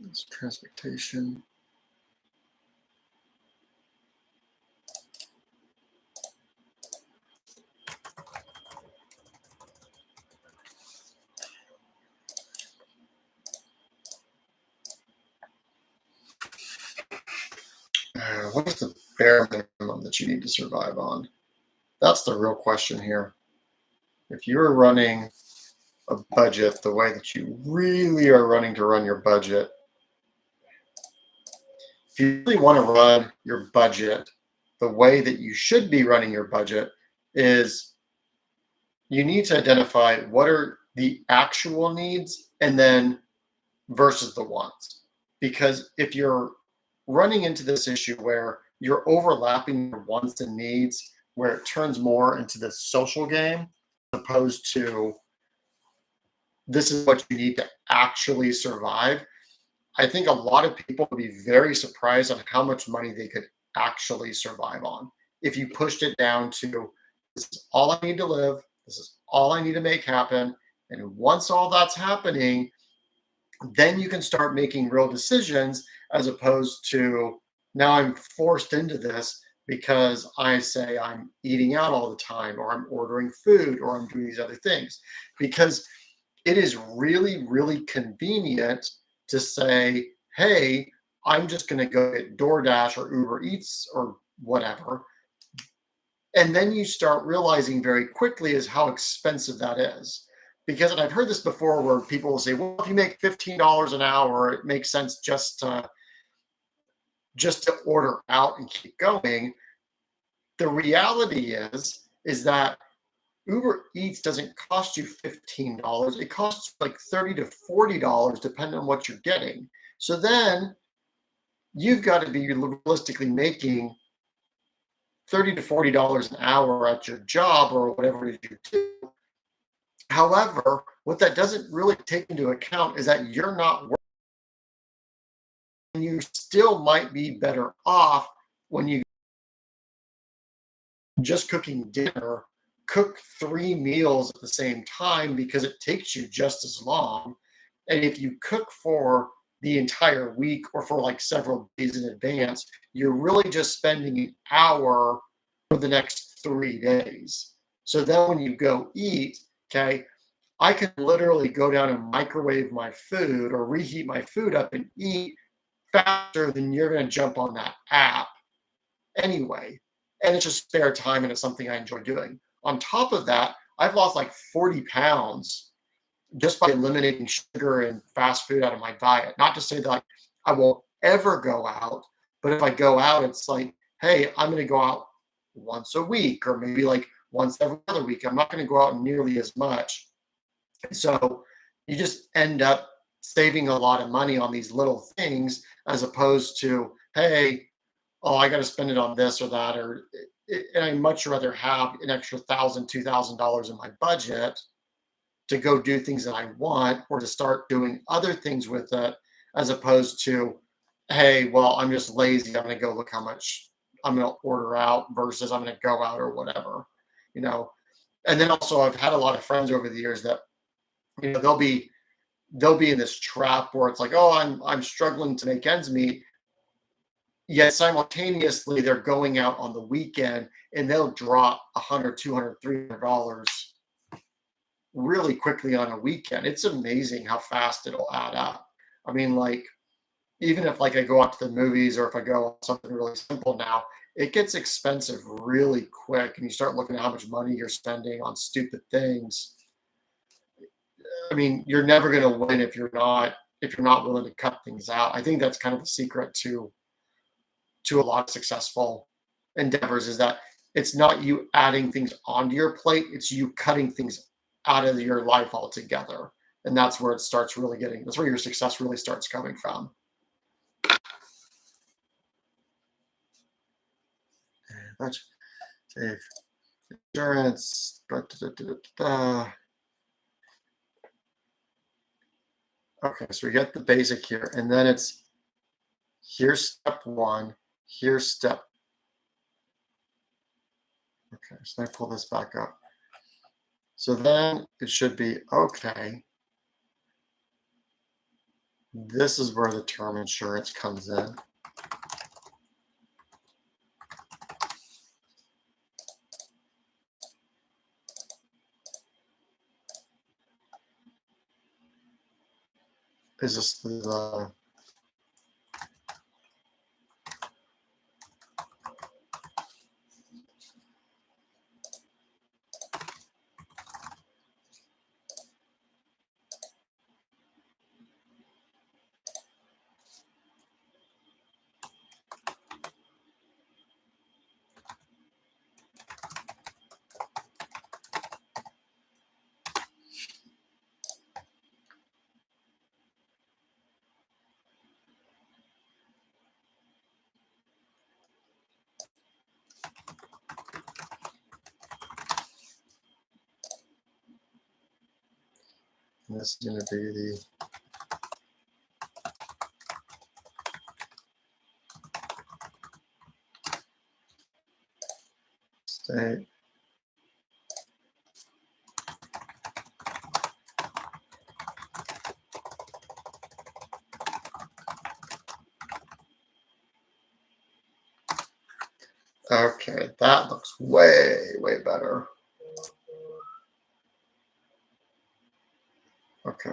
It's transportation. What is the bare minimum that you need to survive on? That's the real question here. If you're running a budget the way that you really are running to run your budget, if you really want to run your budget the way that you should be running your budget, is you need to identify what are the actual needs and then versus the wants. Because if you're running into this issue where you're overlapping your wants and needs, where it turns more into this social game as opposed to this is what you need to actually survive, I think a lot of people would be very surprised on how much money they could actually survive on if you pushed it down to this is all I need to live, this is all I need to make happen. And once all that's happening, then you can start making real decisions as opposed to now I'm forced into this because I say I'm eating out all the time or I'm ordering food or I'm doing these other things. Because it is really, really convenient to say, hey, I'm just going to go get DoorDash or Uber Eats or whatever. And then you start realizing very quickly is how expensive that is. Because, and I've heard this before where people will say, well, if you make $15 an hour, it makes sense just to order out and keep going. The reality is that Uber Eats doesn't cost you $15. It costs like $30 to $40 depending on what you're getting. So then you've got to be realistically making $30 to $40 an hour at your job or whatever it is you do. However, what that doesn't really take into account is that you're not working. And you still might be better off when you just cooking dinner, cook 3 meals at the same time because it takes you just as long. And if you cook for the entire week or for like several days in advance, you're really just spending an hour for the next 3 days. So then when you go eat, okay, I can literally go down and microwave my food or reheat my food up and eat faster than you're going to jump on that app anyway. And it's just spare time and it's something I enjoy doing. On top of that, I've lost like 40 pounds just by eliminating sugar and fast food out of my diet. Not to say that like, I won't ever go out, but if I go out, it's like, hey, I'm going to go out once a week or maybe like once every other week. I'm not going to go out nearly as much. So you just end up saving a lot of money on these little things as opposed to, hey, oh, I got to spend it on this or that, and I'd much rather have an extra $1,000, $2,000 in my budget to go do things that I want or to start doing other things with it, as opposed to, hey, well, I'm just lazy. I'm going to go look how much I'm going to order out versus I'm going to go out or whatever, you know. And then also I've had a lot of friends over the years that, you know, they'll be in this trap where it's like, oh, I'm struggling to make ends meet. Yet simultaneously they're going out on the weekend and they'll drop $100, $200, $300 really quickly on a weekend. It's amazing how fast it'll add up. I mean, like, even if like I go out to the movies or if I go on something really simple now, it gets expensive really quick. And you start looking at how much money you're spending on stupid things. I mean, you're never going to win if you're not willing to cut things out. I think that's kind of the secret to a lot of successful endeavors, is that it's not you adding things onto your plate, it's you cutting things out of your life altogether. And that's where it starts really that's where your success really starts coming from. That's save insurance. Okay, so we get the basic here, and then it's here's step one, here's step. Okay, so let me pull this back up. So then it should be, okay, this is where the term insurance comes in. Is this the and this is going to be the state. Okay, that looks way, way better. Okay.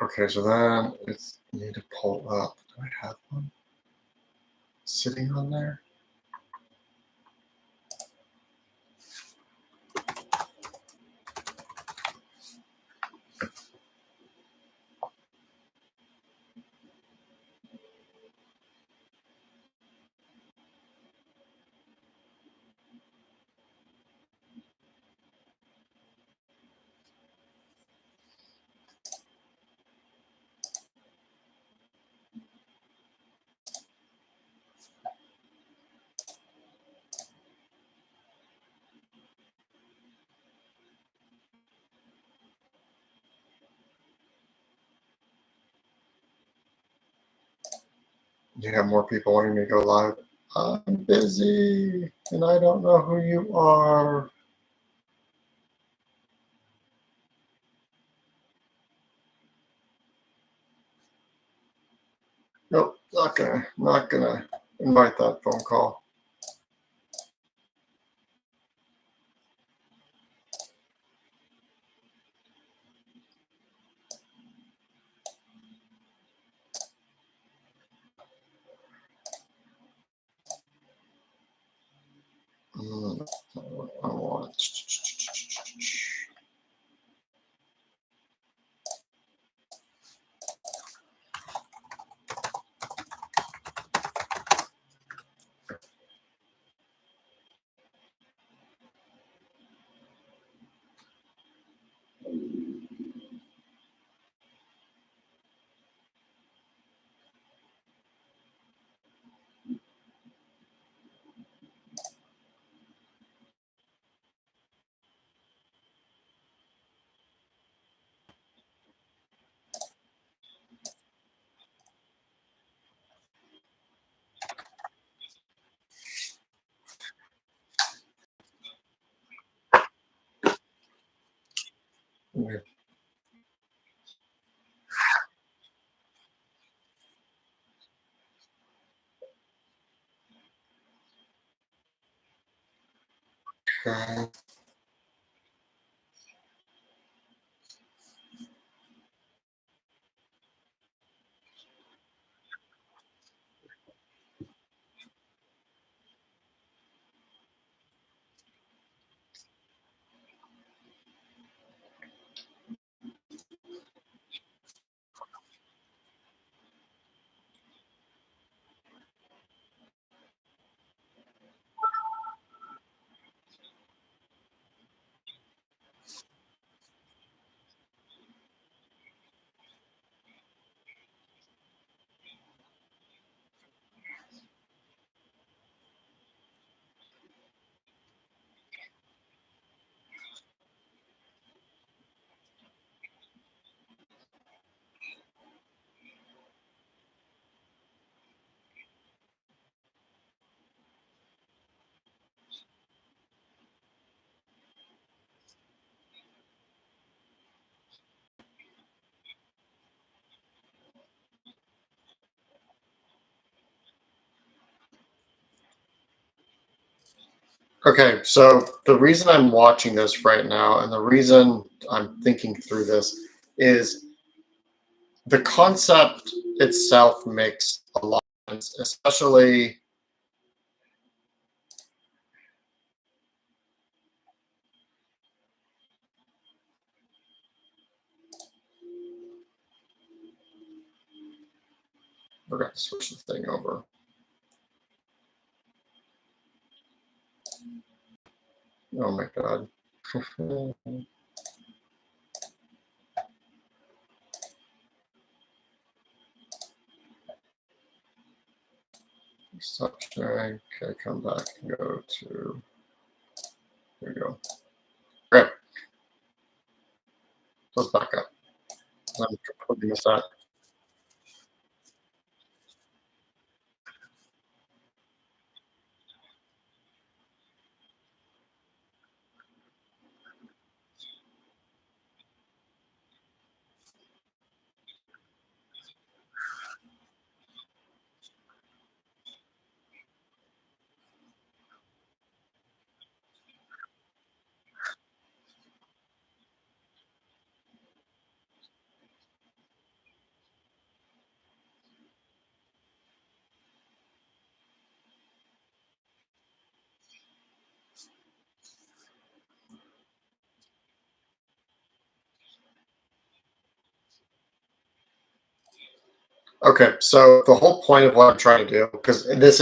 Okay, so then it's need to pull up. Do I have one sitting on there? You have more people wanting me to go live. I'm busy and I don't know who you are. Nope, not gonna invite that phone call. I want. Yeah. Okay. Okay, so the reason I'm watching this right now and the reason I'm thinking through this is the concept itself makes a lot of sense, especially forgot to switch the thing over. Oh my god. Stop sharing. Okay, come back and go to. There we go. Okay. Let's back up. I'm completely missed that. Okay, so the whole point of what I'm trying to do, because this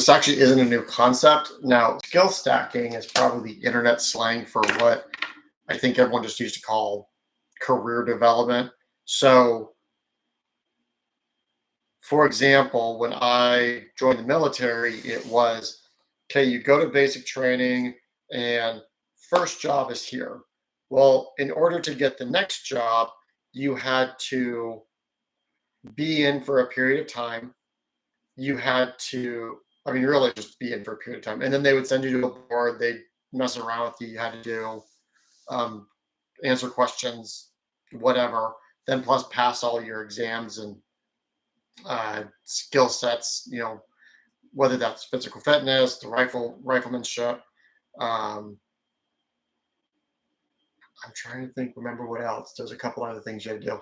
actually isn't a new concept. Now, skill stacking is probably the internet slang for what I think everyone just used to call career development. So, for example, when I joined the military, it was okay, you go to basic training and first job is here. Well, in order to get the next job, you had to be in for a period of time. You had to, I mean, really just be in for a period of time. And then they would send you to a board, they'd mess around with you. You had to do um, answer questions, whatever, then plus pass all your exams and skill sets, whether that's physical fitness, the riflemanship. Um, I'm trying to think, remember what else. There's a couple other things you had to do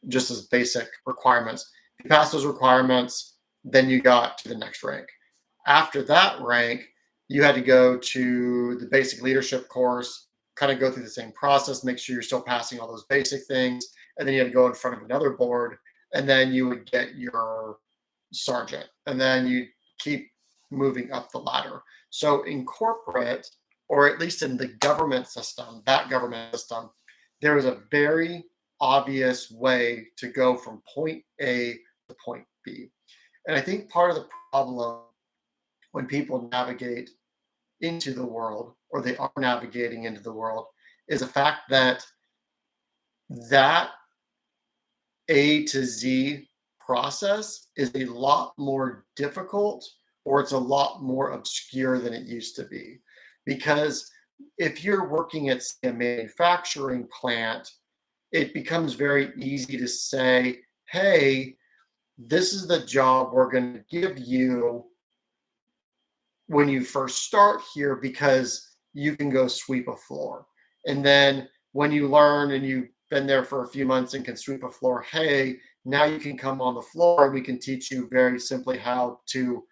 just as basic requirements. If you pass those requirements, then you got to the next rank. After that rank, you had to go to the basic leadership course, kind of go through the same process, make sure you're still passing all those basic things. And then you had to go in front of another board, and then you would get your sergeant. And then you keep moving up the ladder. So in corporate, or at least in the government system, that government system, there is a very obvious way to go from point A to point B. And I think part of the problem when people navigate into the world, or they are navigating into the world, is the fact that that A to Z process is a lot more difficult, or it's a lot more obscure than it used to be. Because if you're working at say, a manufacturing plant, it becomes very easy to say, hey, this is the job we're going to give you when you first start here because you can go sweep a floor. And then when you learn and you've been there for a few months and can sweep a floor, hey, now you can come on the floor and we can teach you very simply how to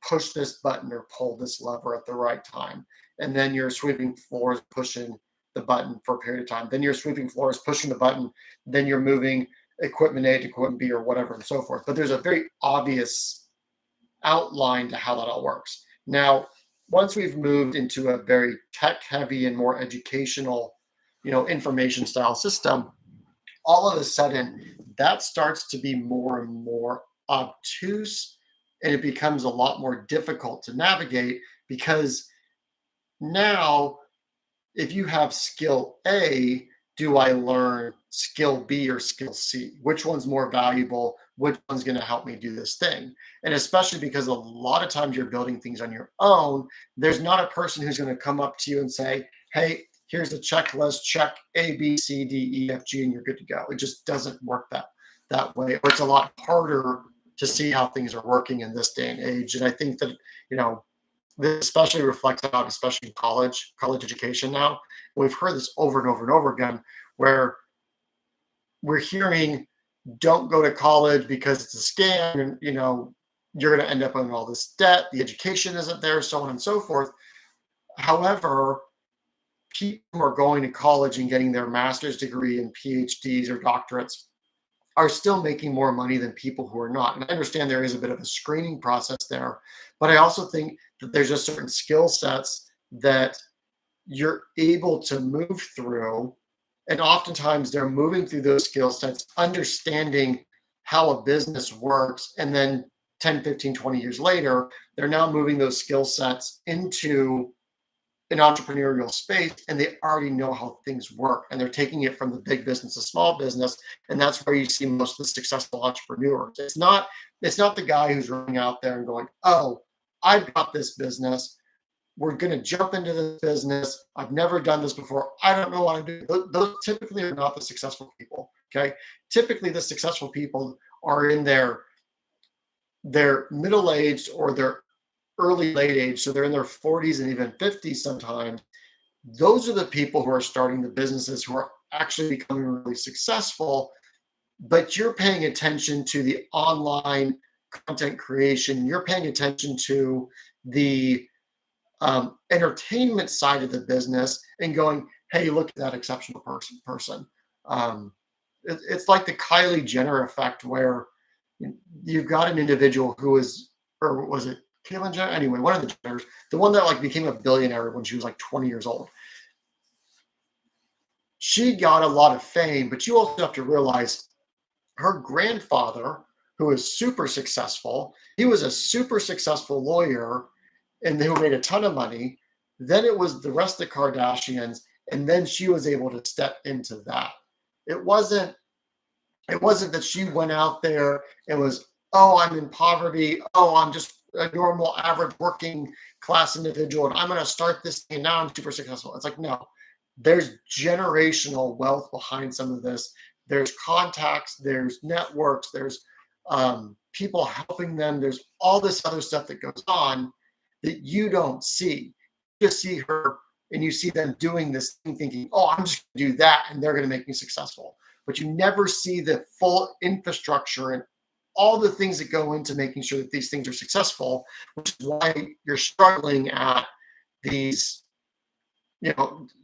push this button or pull this lever at the right time. And then you're sweeping floors, pushing the button for a period of time. Then you're sweeping floors, pushing the button. Then you're moving equipment A to equipment B or whatever and so forth. But there's a very obvious outline to how that all works. Now, once we've moved into a very tech heavy and more educational, information style system, all of a sudden that starts to be more and more obtuse and it becomes a lot more difficult to navigate because now if you have skill A, do I learn skill B or skill C? Which one's more valuable? Which one's going to help me do this thing? And especially because a lot of times you're building things on your own, there's not a person who's going to come up to you and say, hey, here's a checklist, check A, B, C, D, E, F, G, and you're good to go. It just doesn't work that way. Or it's a lot harder to see how things are working in this day and age. And I think that, this especially reflects out, especially in college education now. We've heard this over and over and over again, where we're hearing, don't go to college because it's a scam, and you're going to end up in all this debt. The education isn't there, so on and so forth. However, people who are going to college and getting their master's degree and PhDs or doctorates are still making more money than people who are not. And I understand there is a bit of a screening process there, but I also think that there's just certain skill sets that you're able to move through. And oftentimes they're moving through those skill sets, understanding how a business works. And then 10, 15, 20 years later, they're now moving those skill sets into an entrepreneurial space and they already know how things work and they're taking it from the big business to small business. And that's where you see most of the successful entrepreneurs. It's not the guy who's running out there and going, oh, I've got this business. We're going to jump into this business. I've never done this before. I don't know what I'm doing. Those typically are not the successful people. Okay. Typically the successful people are in their middle-aged or their early late age, so they're in their 40s and even 50s sometimes. Those are the people who are starting the businesses who are actually becoming really successful, but you're paying attention to the online content creation, you're paying attention to the entertainment side of the business and going, hey, look at that exceptional person. It's like the Kylie Jenner effect, where you've got an individual who is, or was it Caitlyn Jenner? Anyway, one of the Jenners, the one that became a billionaire when she was 20 years old. She got a lot of fame, but you also have to realize her grandfather, who is super successful, he was a super successful lawyer and who made a ton of money. Then it was the rest of the Kardashians, and then she was able to step into that. It wasn't that she went out there and was, oh, I'm in poverty. Oh, I'm just a normal, average working class individual, and I'm going to start this thing, and now I'm super successful. It's no, there's generational wealth behind some of this. There's contacts, there's networks, there's people helping them. There's all this other stuff that goes on that you don't see. You just see her and you see them doing this thing thinking, oh, I'm just going to do that and they're going to make me successful. But you never see the full infrastructure and all the things that go into making sure that these things are successful, which is why you're struggling at these,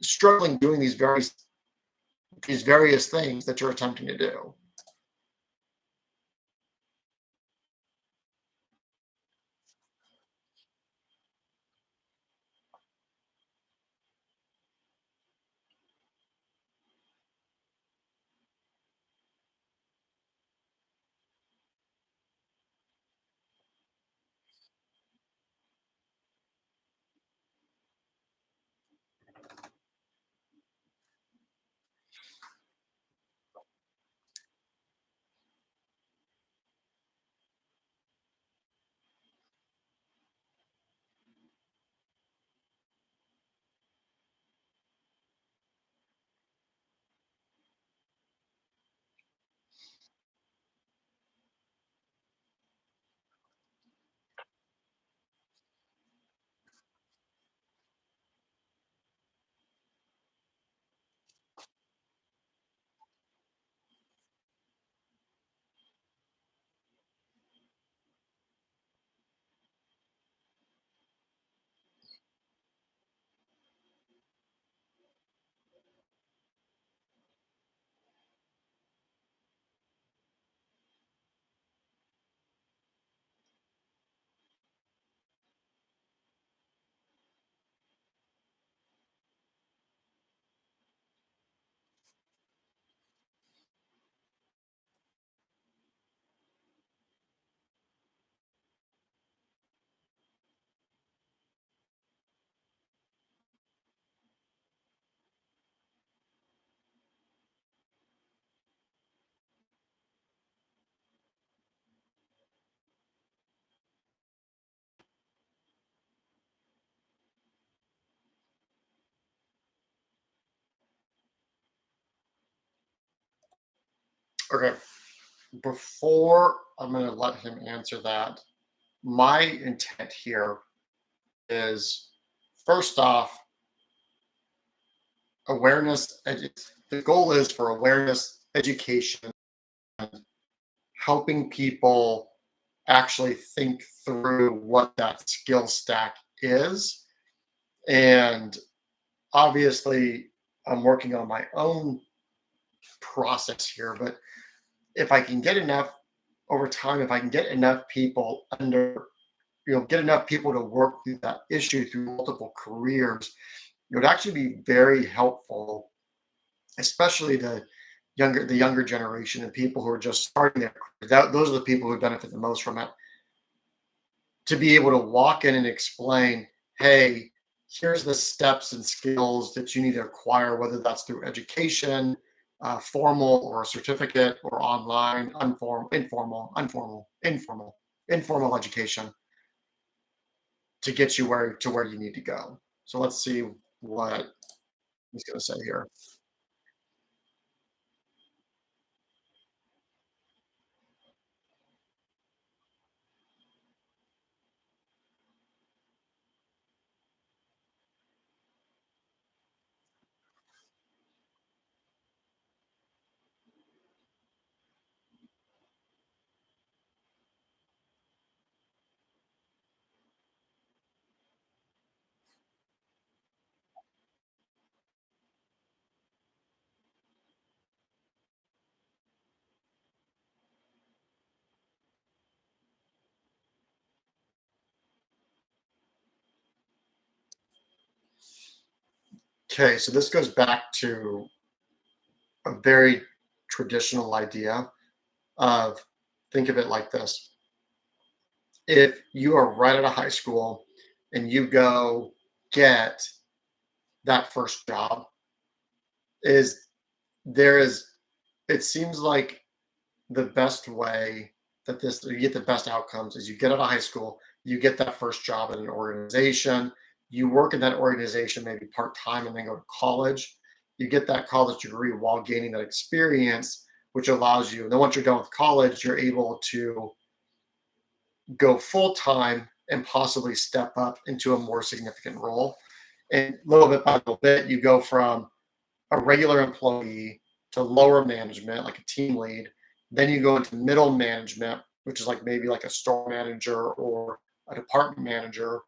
struggling doing these various things that you're attempting to do. Okay. Before I'm going to let him answer that, my intent here is first off, awareness. The goal is for awareness, education, helping people actually think through what that skill stack is. And obviously, I'm working on my own process here, but if I can get enough over time, if I can get enough people get enough people to work through that issue through multiple careers, it would actually be very helpful, especially the younger generation and people who are just starting their career. Those are the people who benefit the most from it. To be able to walk in and explain, hey, here's the steps and skills that you need to acquire, whether that's through education, formal or a certificate, or online, informal education to get you where you need to go. So let's see what he's going to say here. Okay, so this goes back to a very traditional idea of, think of it like this. If you are right out of high school and you go get that first job, is there is it seems like the best way that this you get the best outcomes is you get out of high school, you get that first job in an organization, you work in that organization maybe part-time and then go to college. You get that college degree while gaining that experience, which allows you, and then once you're done with college, you're able to go full-time and possibly step up into a more significant role. And little bit by little bit, you go from a regular employee to lower management, like a team lead. Then you go into middle management, which is like maybe like a store manager or a department manager.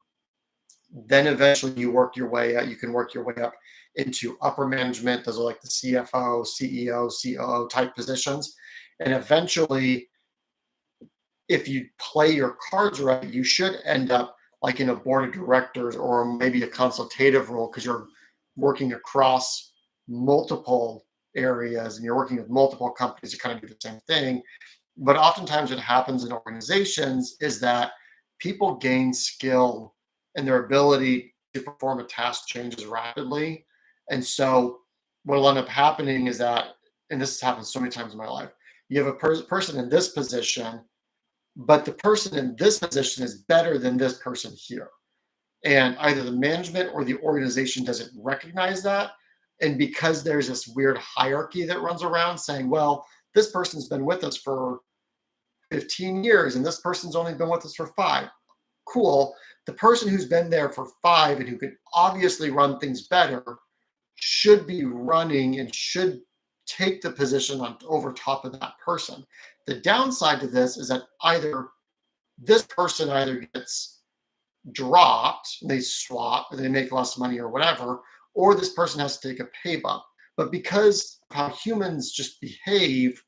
Then eventually you work your way up. You can work your way up into upper management. Those are like the CFO, CEO, COO type positions. And eventually, if you play your cards right, you should end up like in a board of directors or maybe a consultative role because you're working across multiple areas and you're working with multiple companies to kind of do the same thing. But oftentimes, what happens in organizations is that people gain skill and their ability to perform a task changes rapidly. And so, what will end up happening is that, and this has happened so many times in my life, you have a person in this position, but the person in this position is better than this person here. And either the management or the organization doesn't recognize that. And because there's this weird hierarchy that runs around saying, well, this person's been with us for 15 years and this person's only been with us for 5. Cool. The person who's been there for 5 and who can obviously run things better should be running and should take the position on over top of that person. The downside to this is that either this person either gets dropped, they swap, they make less money or whatever, or this person has to take a pay bump. But because of how humans just behave,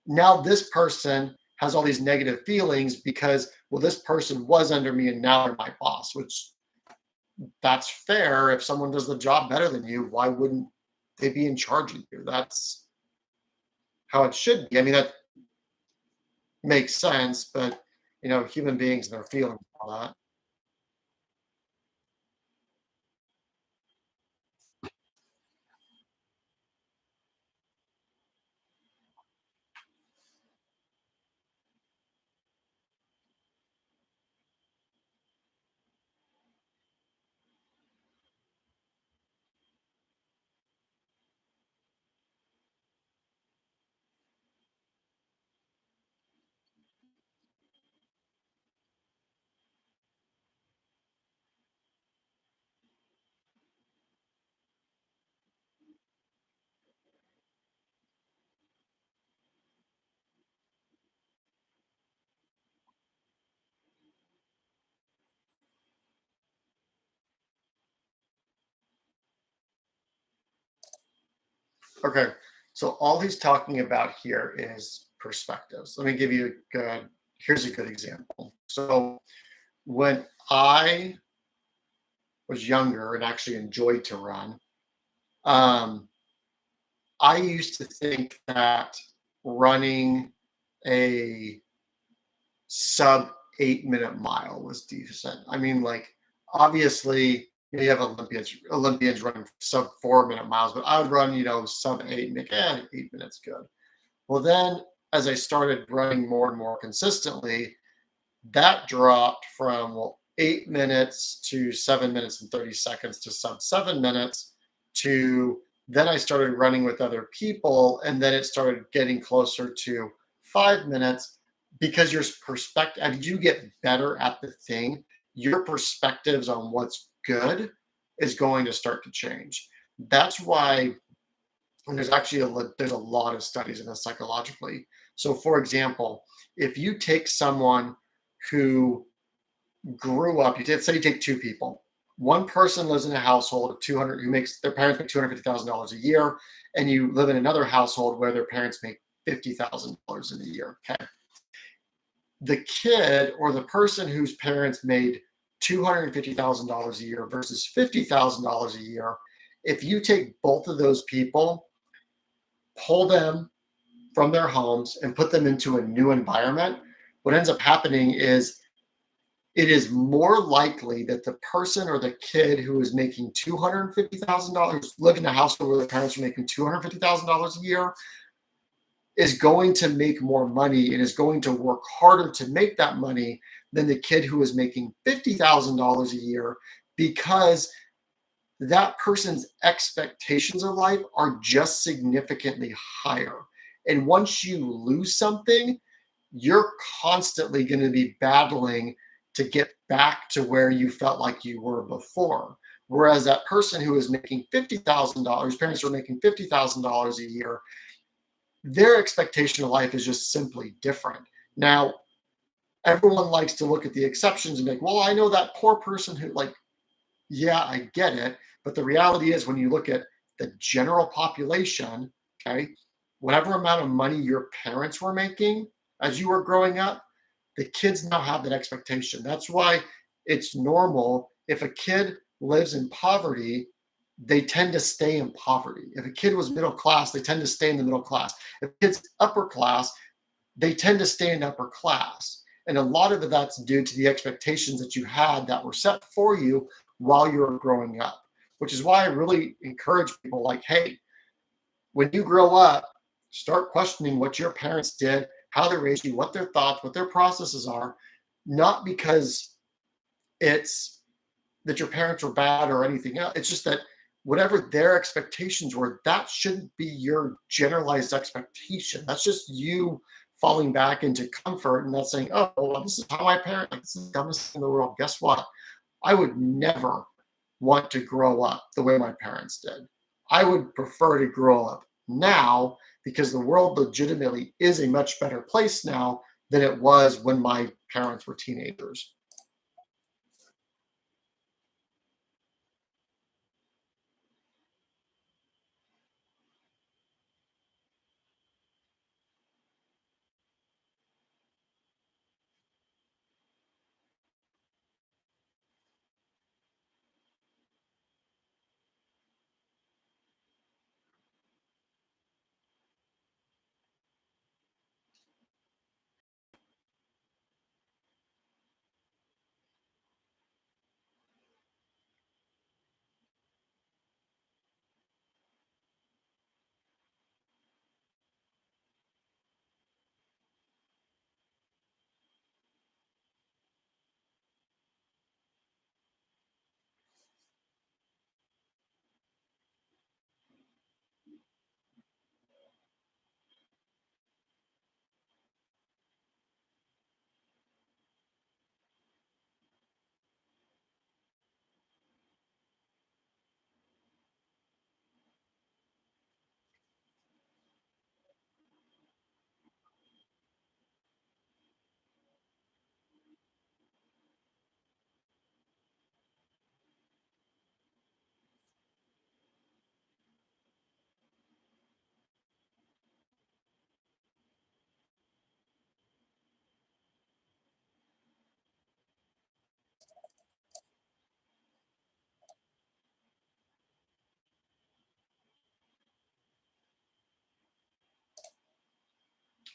now this person has all these negative feelings because, well, this person was under me and now they're my boss, which that's fair. If someone does the job better than you, why wouldn't they be in charge of you? That's how it should be. I mean, that makes sense, but human beings and their feelings and all that. Okay, so all he's talking about here is perspectives. Let me give you here's a good example. So when I was younger and actually enjoyed to run, um, I used to think that running a sub 8 minute mile was decent. I mean, like obviously you have Olympians running sub 4 minute miles, but I would run, sub eight and make 8 minutes good. Well, then as I started running more and more consistently, that dropped from 8 minutes to 7 minutes and 30 seconds to sub 7 minutes to then I started running with other people and then it started getting closer to 5 minutes because your perspective, as you get better at the thing, your perspectives on what's good is going to start to change. That's why and there's actually there's a lot of studies in this psychologically. So, for example, if you take someone who grew up, say you take two people. One person lives in a household of 200 who makes their parents make $250,000 a year, and you live in another household where their parents make $50,000 in a year. Okay, the kid or the person whose parents made $250,000 a year versus $50,000 a year, if you take both of those people, pull them from their homes and put them into a new environment, what ends up happening is it is more likely that the person or the kid who is making $250,000, live in a household where their parents are making $250,000 a year, is going to make more money and is going to work harder to make that money than the kid who is making $50,000 a year, because that person's expectations of life are just significantly higher. And once you lose something, you're constantly going to be battling to get back to where you felt like you were before. Whereas that person who is making $50,000, parents are making $50,000 a year, their expectation of life is just simply different. Now, everyone likes to look at the exceptions and be like, well, I know that poor person who, like, yeah, I get it. But the reality is when you look at the general population, okay, whatever amount of money your parents were making as you were growing up, the kids now have that expectation. That's why it's normal if a kid lives in poverty, they tend to stay in poverty. If a kid was middle class, they tend to stay in the middle class. If a kid's upper class, they tend to stay in upper class. And a lot of that's due to the expectations that you had that were set for you while you were growing up, which is why I really encourage people like, hey, when you grow up, start questioning what your parents did, how they raised you, what their thoughts, what their processes are, not because it's that your parents were bad or anything else. It's just that whatever their expectations were, that shouldn't be your generalized expectation. That's just you falling back into comfort and not saying, oh, well, this is how my parents, like, this is the dumbest thing in the world. Guess what? I would never want to grow up the way my parents did. I would prefer to grow up now because the world legitimately is a much better place now than it was when my parents were teenagers.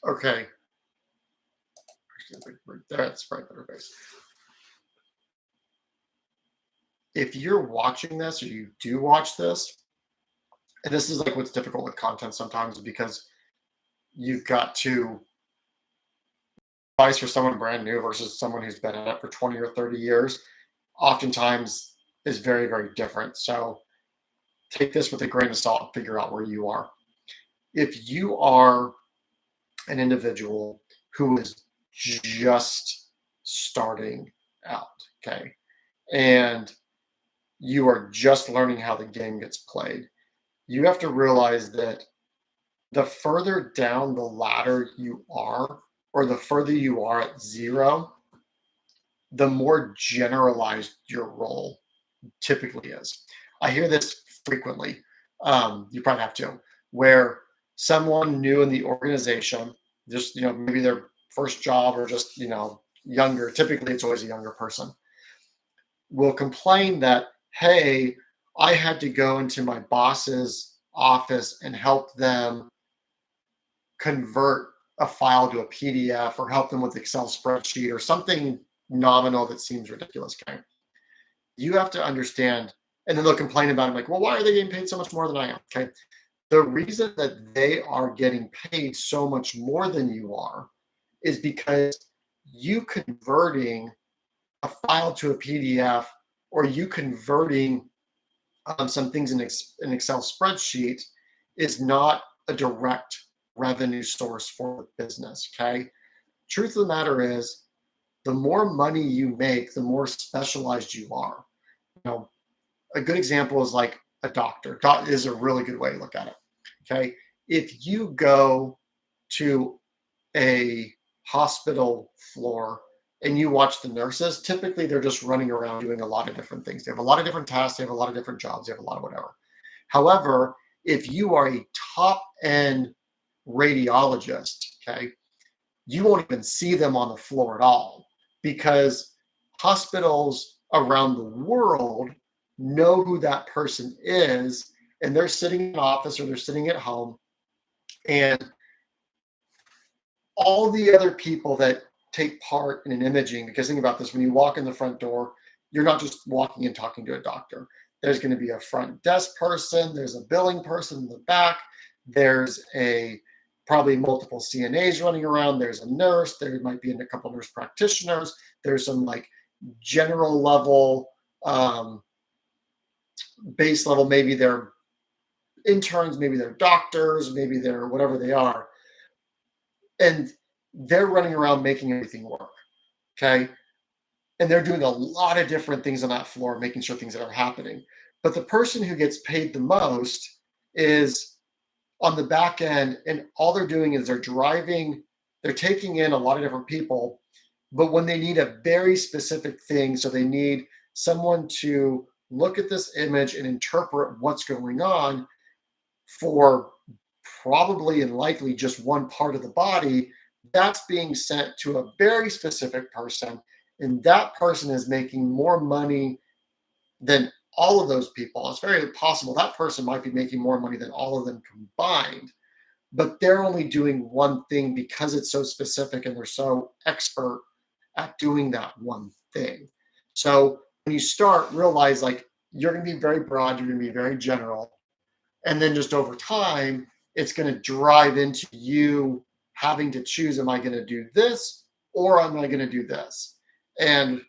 Okay. That's probably better face. If you're watching this or you do watch this, and this is like what's difficult with content sometimes because you've got to advice for someone brand new versus someone who's been in it for 20 or 30 years oftentimes is very, very different. So take this with a grain of salt and figure out where you are. If you are an individual who is just starting out, okay, and you are just learning how the game gets played, you have to realize that the further down the ladder you are, or the further you are at zero, the more generalized your role typically is. I hear this frequently. You probably have to, where someone new in the organization, just maybe their first job or just younger. Typically, it's always a younger person. Will complain that, hey, I had to go into my boss's office and help them convert a file to a PDF or help them with Excel spreadsheet or something nominal that seems ridiculous. Okay. You have to understand, and then they'll complain about it like, well, why are they getting paid so much more than I am? Okay. The reason that they are getting paid so much more than you are is because you converting a file to a PDF or you converting some things in an Excel spreadsheet is not a direct revenue source for the business. Okay. Truth of the matter is, the more money you make, the more specialized you are. A good example is like a doctor. Is a really good way to look at it. Okay. If you go to a hospital floor and you watch the nurses, typically they're just running around doing a lot of different things. They have a lot of different tasks. They have a lot of different jobs. They have a lot of whatever. However, if you are a top end radiologist, okay, you won't even see them on the floor at all because hospitals around the world know who that person is, and they're sitting in an office or they're sitting at home, and all the other people that take part in an imaging, because think about this, when you walk in the front door, you're not just walking and talking to a doctor. There's going to be a front desk person, there's a billing person in the back, there's probably multiple CNAs running around, there's a nurse, there might be a couple nurse practitioners, there's some like general level, base level, maybe they're interns, maybe they're doctors, maybe they're whatever they are. And they're running around making everything work, okay? And they're doing a lot of different things on that floor, making sure things are happening. But the person who gets paid the most is on the back end, and all they're doing is they're taking in a lot of different people, but when they need a very specific thing, so they need someone to look at this image and interpret what's going on for probably and likely just one part of the body, that's being sent to a very specific person, and that person is making more money than all of those people. It's very possible that person might be making more money than all of them combined, but they're only doing one thing because it's so specific and they're so expert at doing that one thing. So when you start, realize like you're going to be very broad, you're going to be very general, and then just over time, it's going to drive into you having to choose, am I going to do this or am I going to do this? And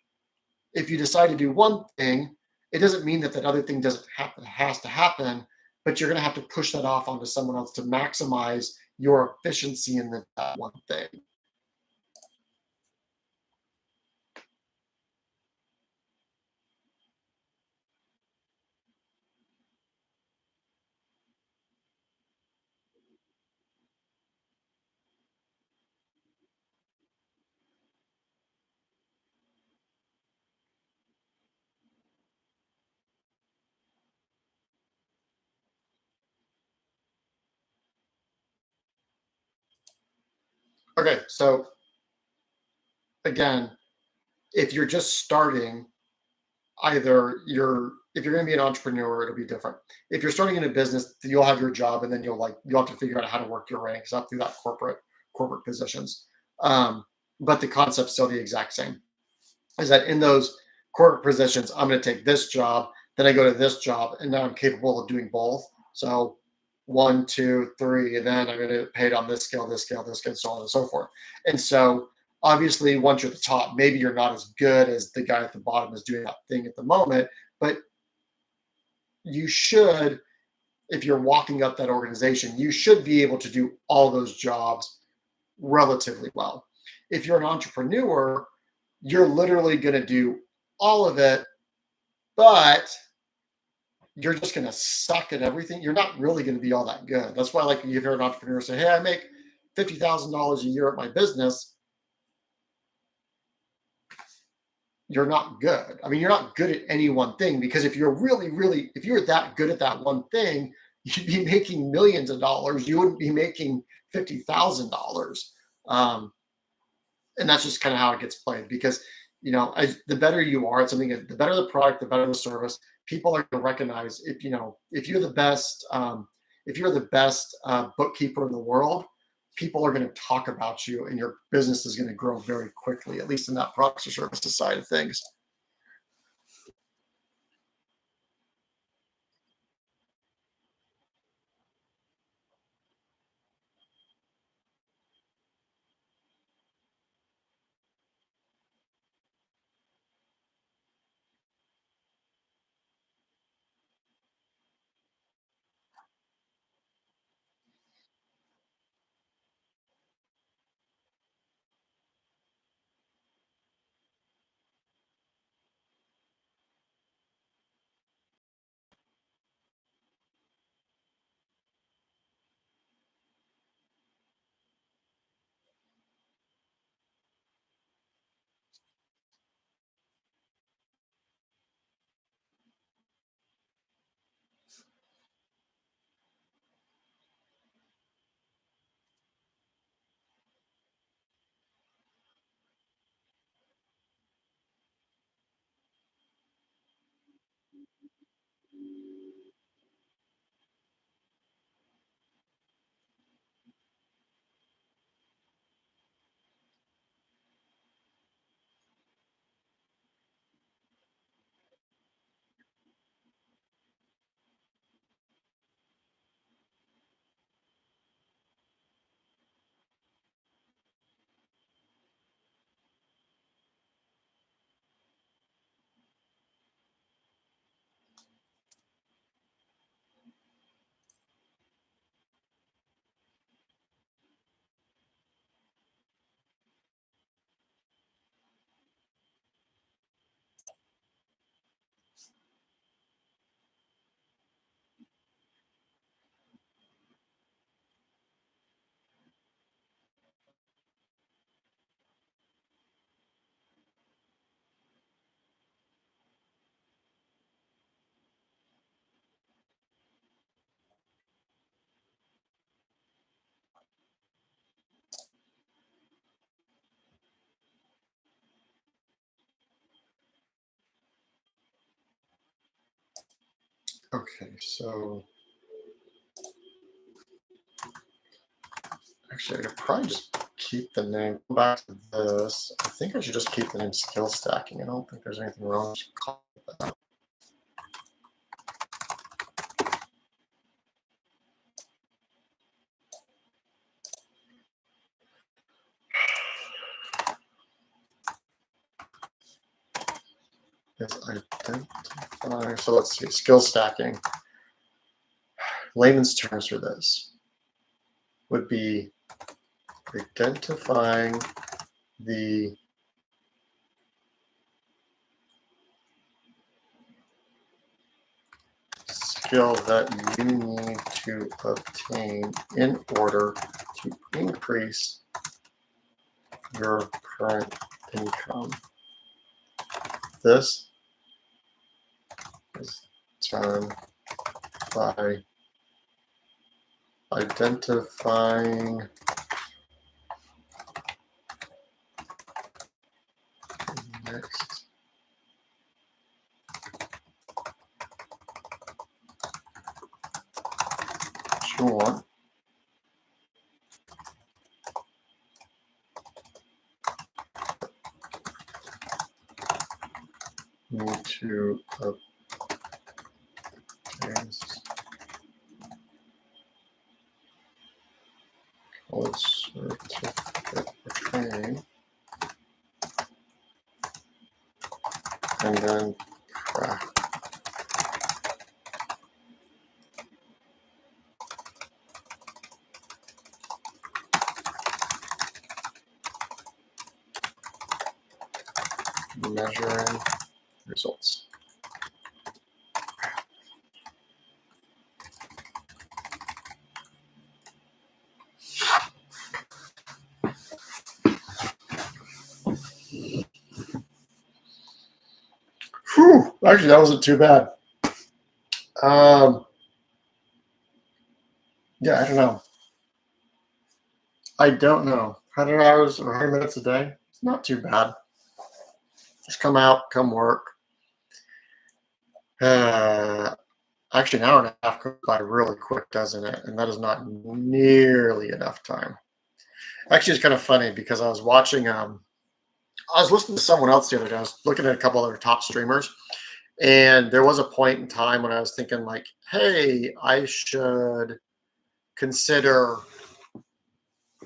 if you decide to do one thing, it doesn't mean that other thing doesn't happen, has to happen, but you're going to have to push that off onto someone else to maximize your efficiency in that one thing. Okay, so again, if you're just starting, if you're going to be an entrepreneur, it'll be different. If you're starting in a business, you'll have your job, and then you'll have to figure out how to work your ranks up through that corporate corporate positions. But the concept's still the exact same. Is that in those corporate positions, I'm going to take this job, then I go to this job, and now I'm capable of doing both. So 1, 2, 3, and then I'm going to get paid on this scale, this scale, this scale, so on and so forth. And so obviously, once you're at the top, maybe you're not as good as the guy at the bottom is doing that thing at the moment, but you should, if you're walking up that organization, you should be able to do all those jobs relatively well. If you're an entrepreneur, you're literally going to do all of it, but you're just going to suck at everything. You're not really going to be all that good. That's why, like, you hear an entrepreneur say, hey, I make $50,000 a year at my business. You're not good. I mean, you're not good at any one thing, because if you're if you're that good at that one thing, you'd be making millions of dollars. You wouldn't be making $50,000. And that's just kind of how it gets played, because, the better you are at something, the better the product, the better the service, people are going to recognize if you're the best, bookkeeper in the world, people are going to talk about you, and your business is going to grow very quickly, at least in that products or services side of things. Okay, so actually, I could probably just keep the name. Go back to this. I think I should just keep the name Skill Stacking. I don't think there's anything wrong with calling it that. So let's see, skill stacking. Layman's terms for this would be identifying the skill that you need to obtain in order to increase your current income. This is done by identifying next you want to college certificate or training, and then practice. Measuring results. Whew, actually, that wasn't too bad. Yeah, I don't know. I don't know. 100 hours or 100 minutes a day? It's not too bad. Just come out, come work. Actually, an hour and a half goes by really quick, doesn't it? And that is not nearly enough time. Actually, it's kind of funny because I was watching, I was listening to someone else the other day. I was looking at a couple other top streamers. And there was a point in time when I was thinking like, hey, I should consider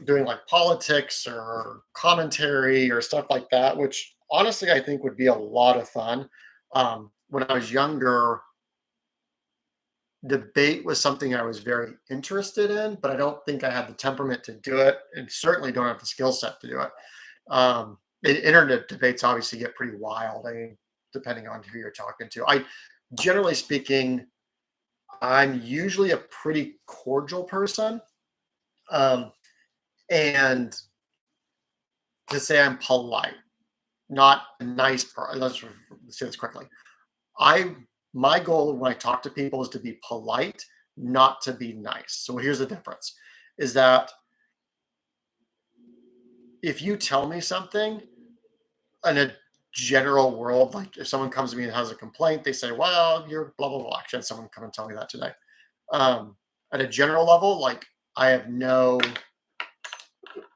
doing like politics or commentary or stuff like that, which honestly I think would be a lot of fun. When I was younger, debate was something I was very interested in, but I don't think I had the temperament to do it, and certainly don't have the skill set to do it. The internet debates obviously get pretty wild. I mean, depending on who you're talking to. Generally speaking, I'm usually a pretty cordial person. And to say I'm polite, not a nice person. Let's say this quickly. My goal when I talk to people is to be polite, not to be nice. So here's the difference: is that if you tell me something in a general world, like if someone comes to me and has a complaint, they say, well, you're blah, blah, blah. Actually, I had someone come and tell me that today. At a general level, like I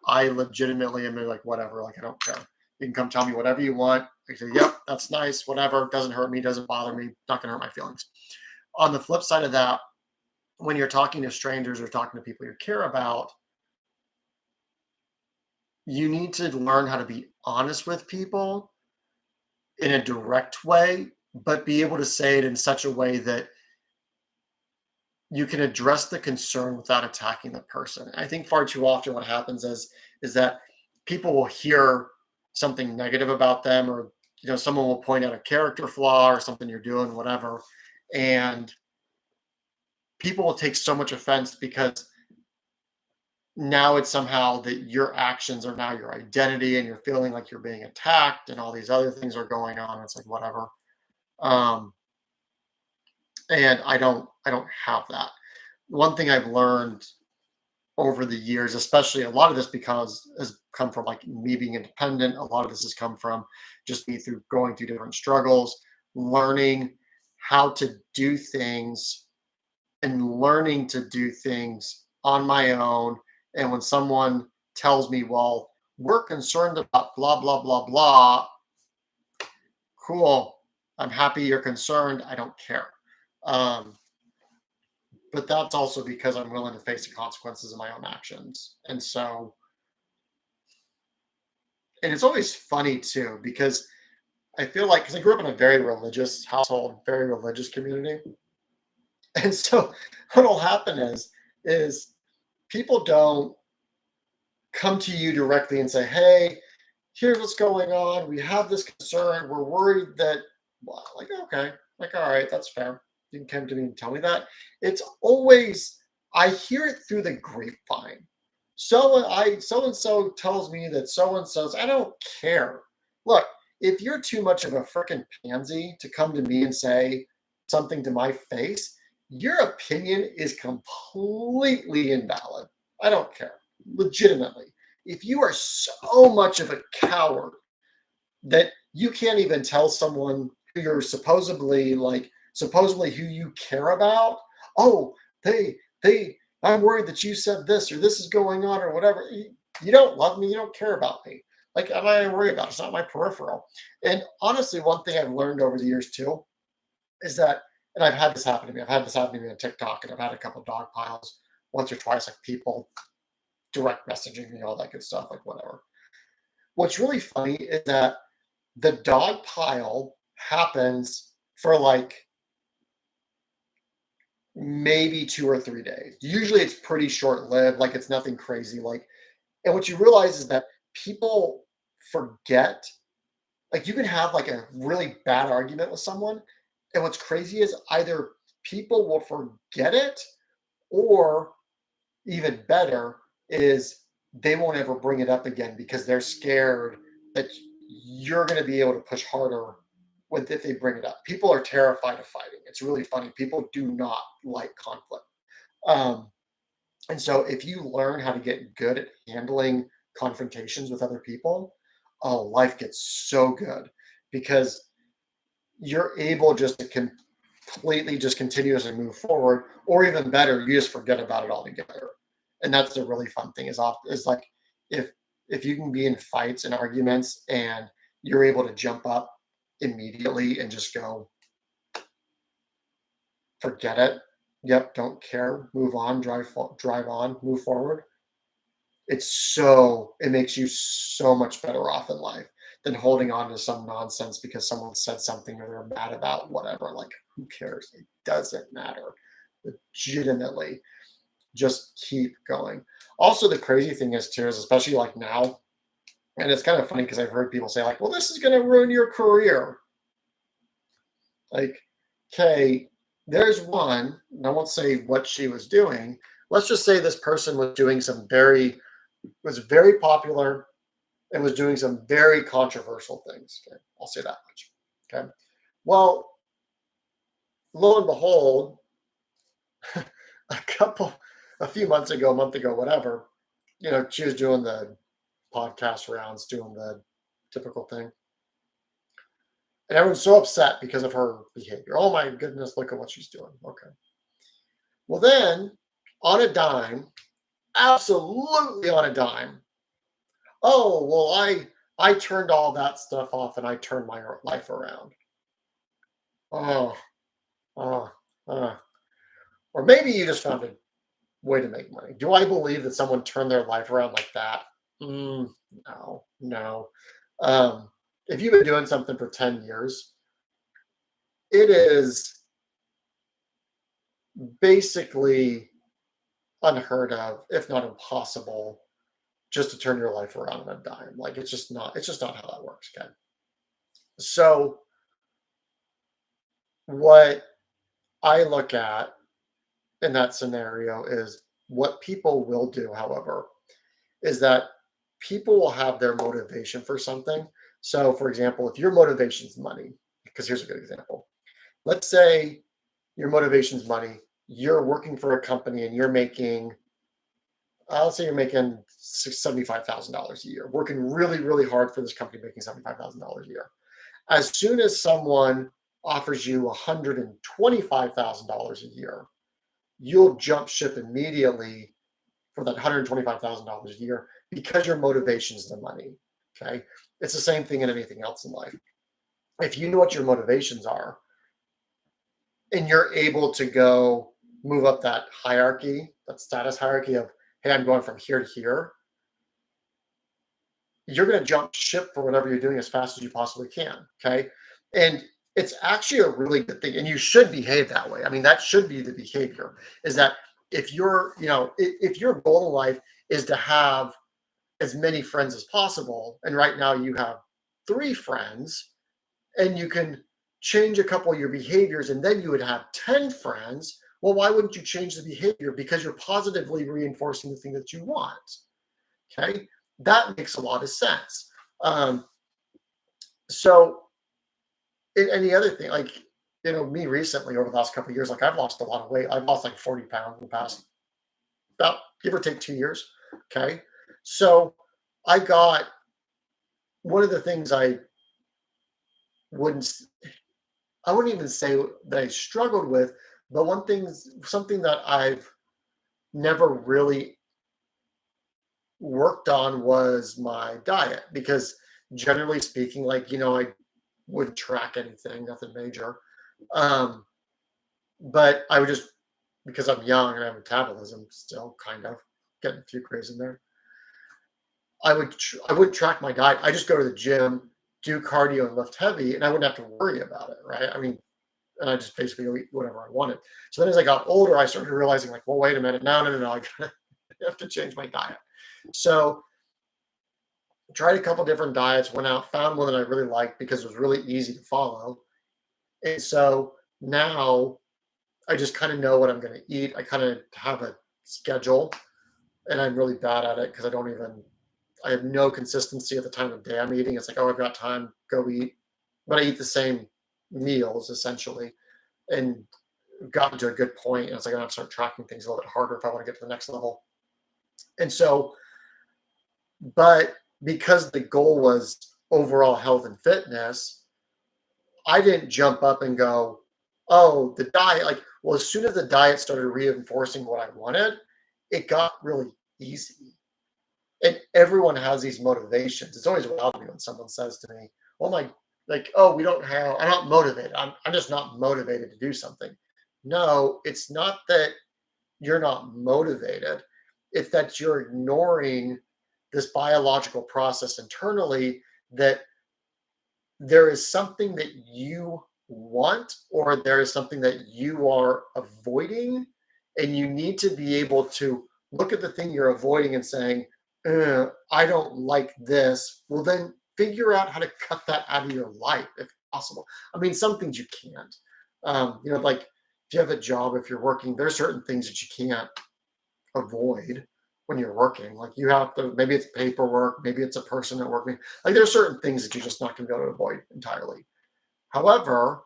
legitimately am like, whatever, like I don't care. You can come tell me whatever you want. I say, yep, that's nice, whatever. Doesn't hurt me, doesn't bother me, not gonna hurt my feelings. On the flip side of that, when you're talking to strangers or talking to people you care about, you need to learn how to be honest with people in a direct way, but be able to say it in such a way that you can address the concern without attacking the person. I think far too often what happens is that people will hear something negative about them, or someone will point out a character flaw or something you're doing, whatever, and people will take so much offense because now it's somehow that your actions are now your identity, and you're feeling like you're being attacked, and all these other things are going on. It's like whatever. And I don't have that. One thing I've learned over the years, especially a lot of this because has come from like me being independent. A lot of this has come from just me through going through different struggles, learning how to do things and learning to do things on my own. And when someone tells me, well, we're concerned about blah, blah, blah, blah, cool. I'm happy you're concerned. I don't care. But that's also because I'm willing to face the consequences of my own actions. And so, and it's always funny too, because I feel like, because I grew up in a very religious household, very religious community. And so what'll happen is people don't come to you directly and say, hey, here's what's going on. We have this concern. We're worried that, well, like, okay, like, all right, that's fair. You can come to me and tell me that. It's always, I hear it through the grapevine. So-and-so tells me that so-and-so's, I don't care. Look, if you're too much of a freaking pansy to come to me and say something to my face, your opinion is completely invalid. I don't care, legitimately. If you are so much of a coward that you can't even tell someone who you're supposedly who you care about, oh, I'm worried that you said this or this is going on or whatever. You don't love me. You don't care about me. Like, I'm not even worried about it. It's not my peripheral. And honestly, one thing I've learned over the years too is that, and I've had this happen to me. I've had this happen to me on TikTok, and I've had a couple dog piles once or twice, like people direct messaging me, all that good stuff, like whatever. What's really funny is that the dog pile happens for like maybe 2 or 3 days. Usually it's pretty short lived, like it's nothing crazy. Like, and what you realize is that people forget, like you can have like a really bad argument with someone. And what's crazy is either people will forget it, or even better is they won't ever bring it up again because they're scared that you're going to be able to push harder with if they bring it up. People are terrified of fighting. It's really funny. People do not like conflict. Um, and so if you learn how to get good at handling confrontations with other people, oh, life gets so good because you're able just to completely just continuously move forward, or even better, you just forget about it altogether. And that's the really fun thing is like if you can be in fights and arguments and you're able to jump up immediately and just go, forget it. Yep, don't care. Move on. Drive on. Move forward. It makes you so much better off in life than holding on to some nonsense because someone said something or they're mad about whatever. Like, who cares? It doesn't matter. Legitimately, just keep going. Also, the crazy thing is too, is especially like now, and it's kind of funny because I've heard people say like, well, this is going to ruin your career. Like, okay, there's one, and I won't say what she was doing. Let's just say this person was doing was very popular and was doing some very controversial things. Okay, I'll say that much. Okay. Well, lo and behold, a few months ago, a month ago, whatever, she was doing the podcast rounds, doing the typical thing. And everyone's so upset because of her behavior. Oh my goodness, look at what she's doing. Okay. Well, then on a dime, absolutely on a dime. Oh, well, I turned all that stuff off and I turned my life around. Oh, or maybe you just found a way to make money. Do I believe that someone turned their life around like that? No. If you've been doing something for 10 years, it is basically unheard of, if not impossible, just to turn your life around on a dime. Like it's just not how that works, okay? So what I look at in that scenario is what people will do, however, is that people will have their motivation for something. So for example, if your motivation is money, because here's a good example. Let's say your motivation is money, you're working for a company and you're making, let's say you're making $75,000 a year, working really, really hard for this company, making $75,000 a year. As soon as someone offers you $125,000 a year, you'll jump ship immediately for that $125,000 a year because your motivation is the money. Okay. It's the same thing in anything else in life. If you know what your motivations are and you're able to go move up that hierarchy, that status hierarchy of, hey, I'm going from here to here, you're going to jump ship for whatever you're doing as fast as you possibly can. Okay. And it's actually a really good thing. And you should behave that way. I mean, that should be the behavior, is that if your goal in life is to have as many friends as possible, and right now you have 3 friends, and you can change a couple of your behaviors, and then you would have 10 friends. Well, why wouldn't you change the behavior? Because you're positively reinforcing the thing that you want. Okay, that makes a lot of sense. So, and the other thing, like, me recently over the last couple of years, like I've lost a lot of weight. I've lost like 40 pounds in the past, about give or take 2 years. Okay. So one of the things I wouldn't even say that I struggled with, but one thing, something that I've never really worked on was my diet, because generally speaking, like, I wouldn't track anything, nothing major. But I would just, because I'm young and I have metabolism still kind of getting a few crazy in there. I wouldn't track my diet. I just go to the gym, do cardio and lift heavy, and I wouldn't have to worry about it, right? I mean, and I just basically eat whatever I wanted. So then as I got older, I started realizing like, well, wait a minute, no, I have to change my diet. So tried a couple different diets, went out, found one that I really liked because it was really easy to follow. And so now I just kind of know what I'm going to eat. I kind of have a schedule, and I'm really bad at it because I have no consistency at the time of day I'm eating. It's like, oh, I've got time, go eat. But I eat the same meals essentially, and gotten to a good point. And it's like, I'm going to start tracking things a little bit harder if I want to get to the next level. And so, but because the goal was overall health and fitness, I didn't jump up and go, oh, the diet, like, well, as soon as the diet started reinforcing what I wanted, it got really easy. And everyone has these motivations. It's always wild to me when someone says to me, oh my, like, oh, I'm not motivated. I'm just not motivated to do something. No, it's not that you're not motivated. It's that you're ignoring this biological process internally, that there is something that you want, or there is something that you are avoiding, and you need to be able to look at the thing you're avoiding and saying, I don't like this. Well, then figure out how to cut that out of your life if possible. I mean, some things you can't. Like if you have a job, if you're working, there's certain things that you can't avoid when you're working. Like you have to, maybe it's paperwork, maybe it's a person at work. Like there's certain things that you're just not going to be able to avoid entirely. However,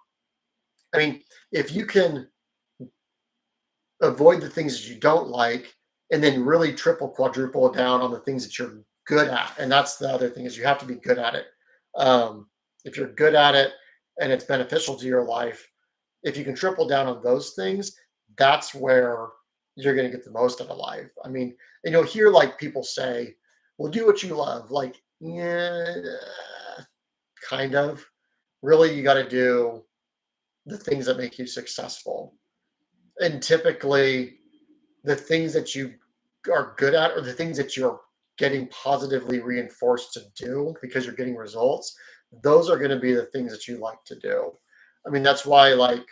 I mean, if you can avoid the things that you don't like, and then really triple, quadruple down on the things that you're good at. And that's the other thing, is you have to be good at it. If you're good at it and it's beneficial to your life, if you can triple down on those things, that's where you're going to get the most out of life. I mean, and you'll hear like people say, well, do what you love. Like, yeah, kind of. Really, you got to do the things that make you successful. And typically, the things that you are good at, or the things that you're getting positively reinforced to do because you're getting results, those are going to be the things that you like to do. I mean, that's why like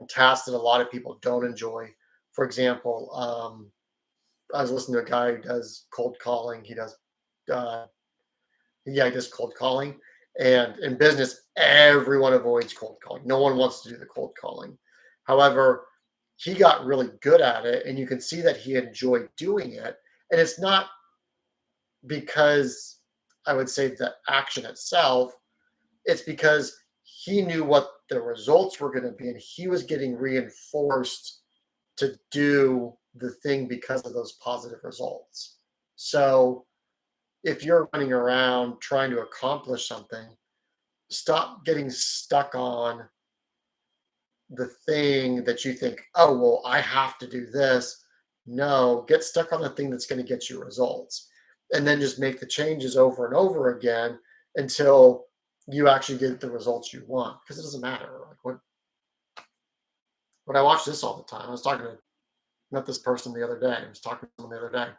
tasks that a lot of people don't enjoy. For example, I was listening to a guy who does cold calling. He does cold calling. And in business, everyone avoids cold calling. No one wants to do the cold calling. However, he got really good at it, and you can see that he enjoyed doing it. And it's not because I would say the action itself, it's because he knew what the results were going to be, and he was getting reinforced to do the thing because of those positive results. So if you're running around trying to accomplish something, stop getting stuck on the thing that you think, oh, well, I have to do this. No, get stuck on the thing that's going to get you results. And then just make the changes over and over again until you actually get the results you want. Because it doesn't matter. Like when I watch this all the time, met this person the other day. I was talking to someone the other day.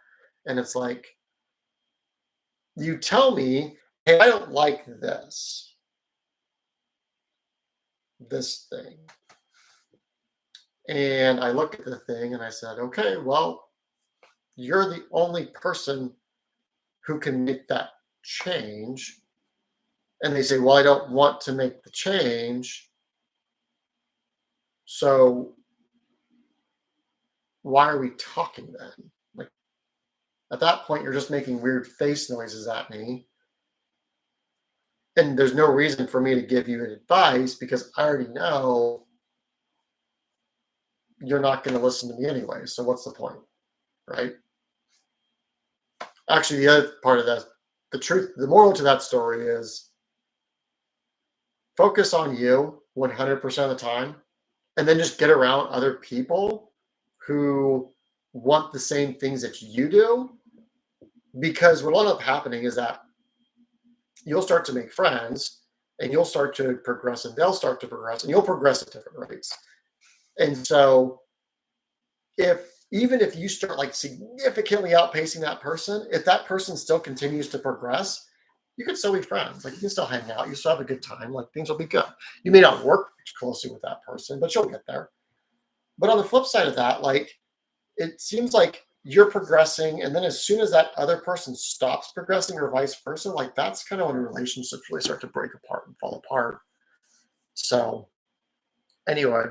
And it's like, you tell me, hey, I don't like this thing. And I look at the thing and I said, okay, well, you're the only person who can make that change. And they say, well, I don't want to make the change. So why are we talking then? Like at that point, you're just making weird face noises at me. And there's no reason for me to give you advice because I already know you're not going to listen to me anyway. So what's the point, right? Actually, the other part of that, the moral to that story is focus on you 100% of the time, and then just get around other people who want the same things that you do, because what'll end up happening is that you'll start to make friends and you'll start to progress and they'll start to progress and you'll progress at different rates. And so even if you start like significantly outpacing that person, if that person still continues to progress, you can still be friends. Like you can still hang out, you still have a good time, like things will be good. You may not work closely with that person, but you'll get there. But on the flip side of that, like it seems like you're progressing, and then as soon as that other person stops progressing or vice versa, like that's kind of when relationships really start to break apart and fall apart. So anyway,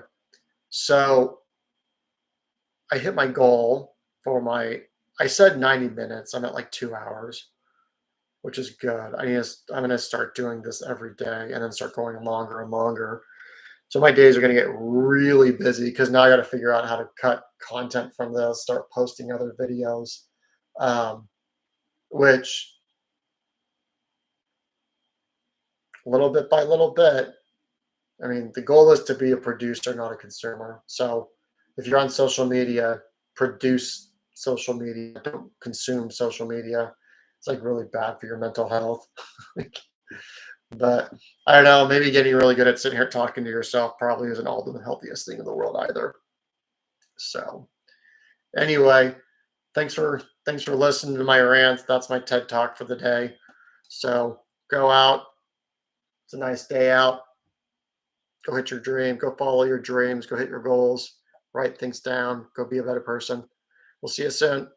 so I hit my goal for I said 90 minutes. I'm at like 2 hours, which is good. I'm going to start doing this every day and then start going longer and longer. So my days are going to get really busy because now I got to figure out how to cut content from this, start posting other videos, which little bit by little bit, I mean, the goal is to be a producer, not a consumer. So if you're on social media, produce social media, don't consume social media. It's like really bad for your mental health. But I don't know, maybe getting really good at sitting here talking to yourself probably isn't all the healthiest thing in the world either. So anyway, thanks for listening to my rant. That's my TED Talk for the day. So go out. It's a nice day out. Go hit your dream. Go follow your dreams. Go hit your goals. Write things down. Go be a better person. We'll see you soon.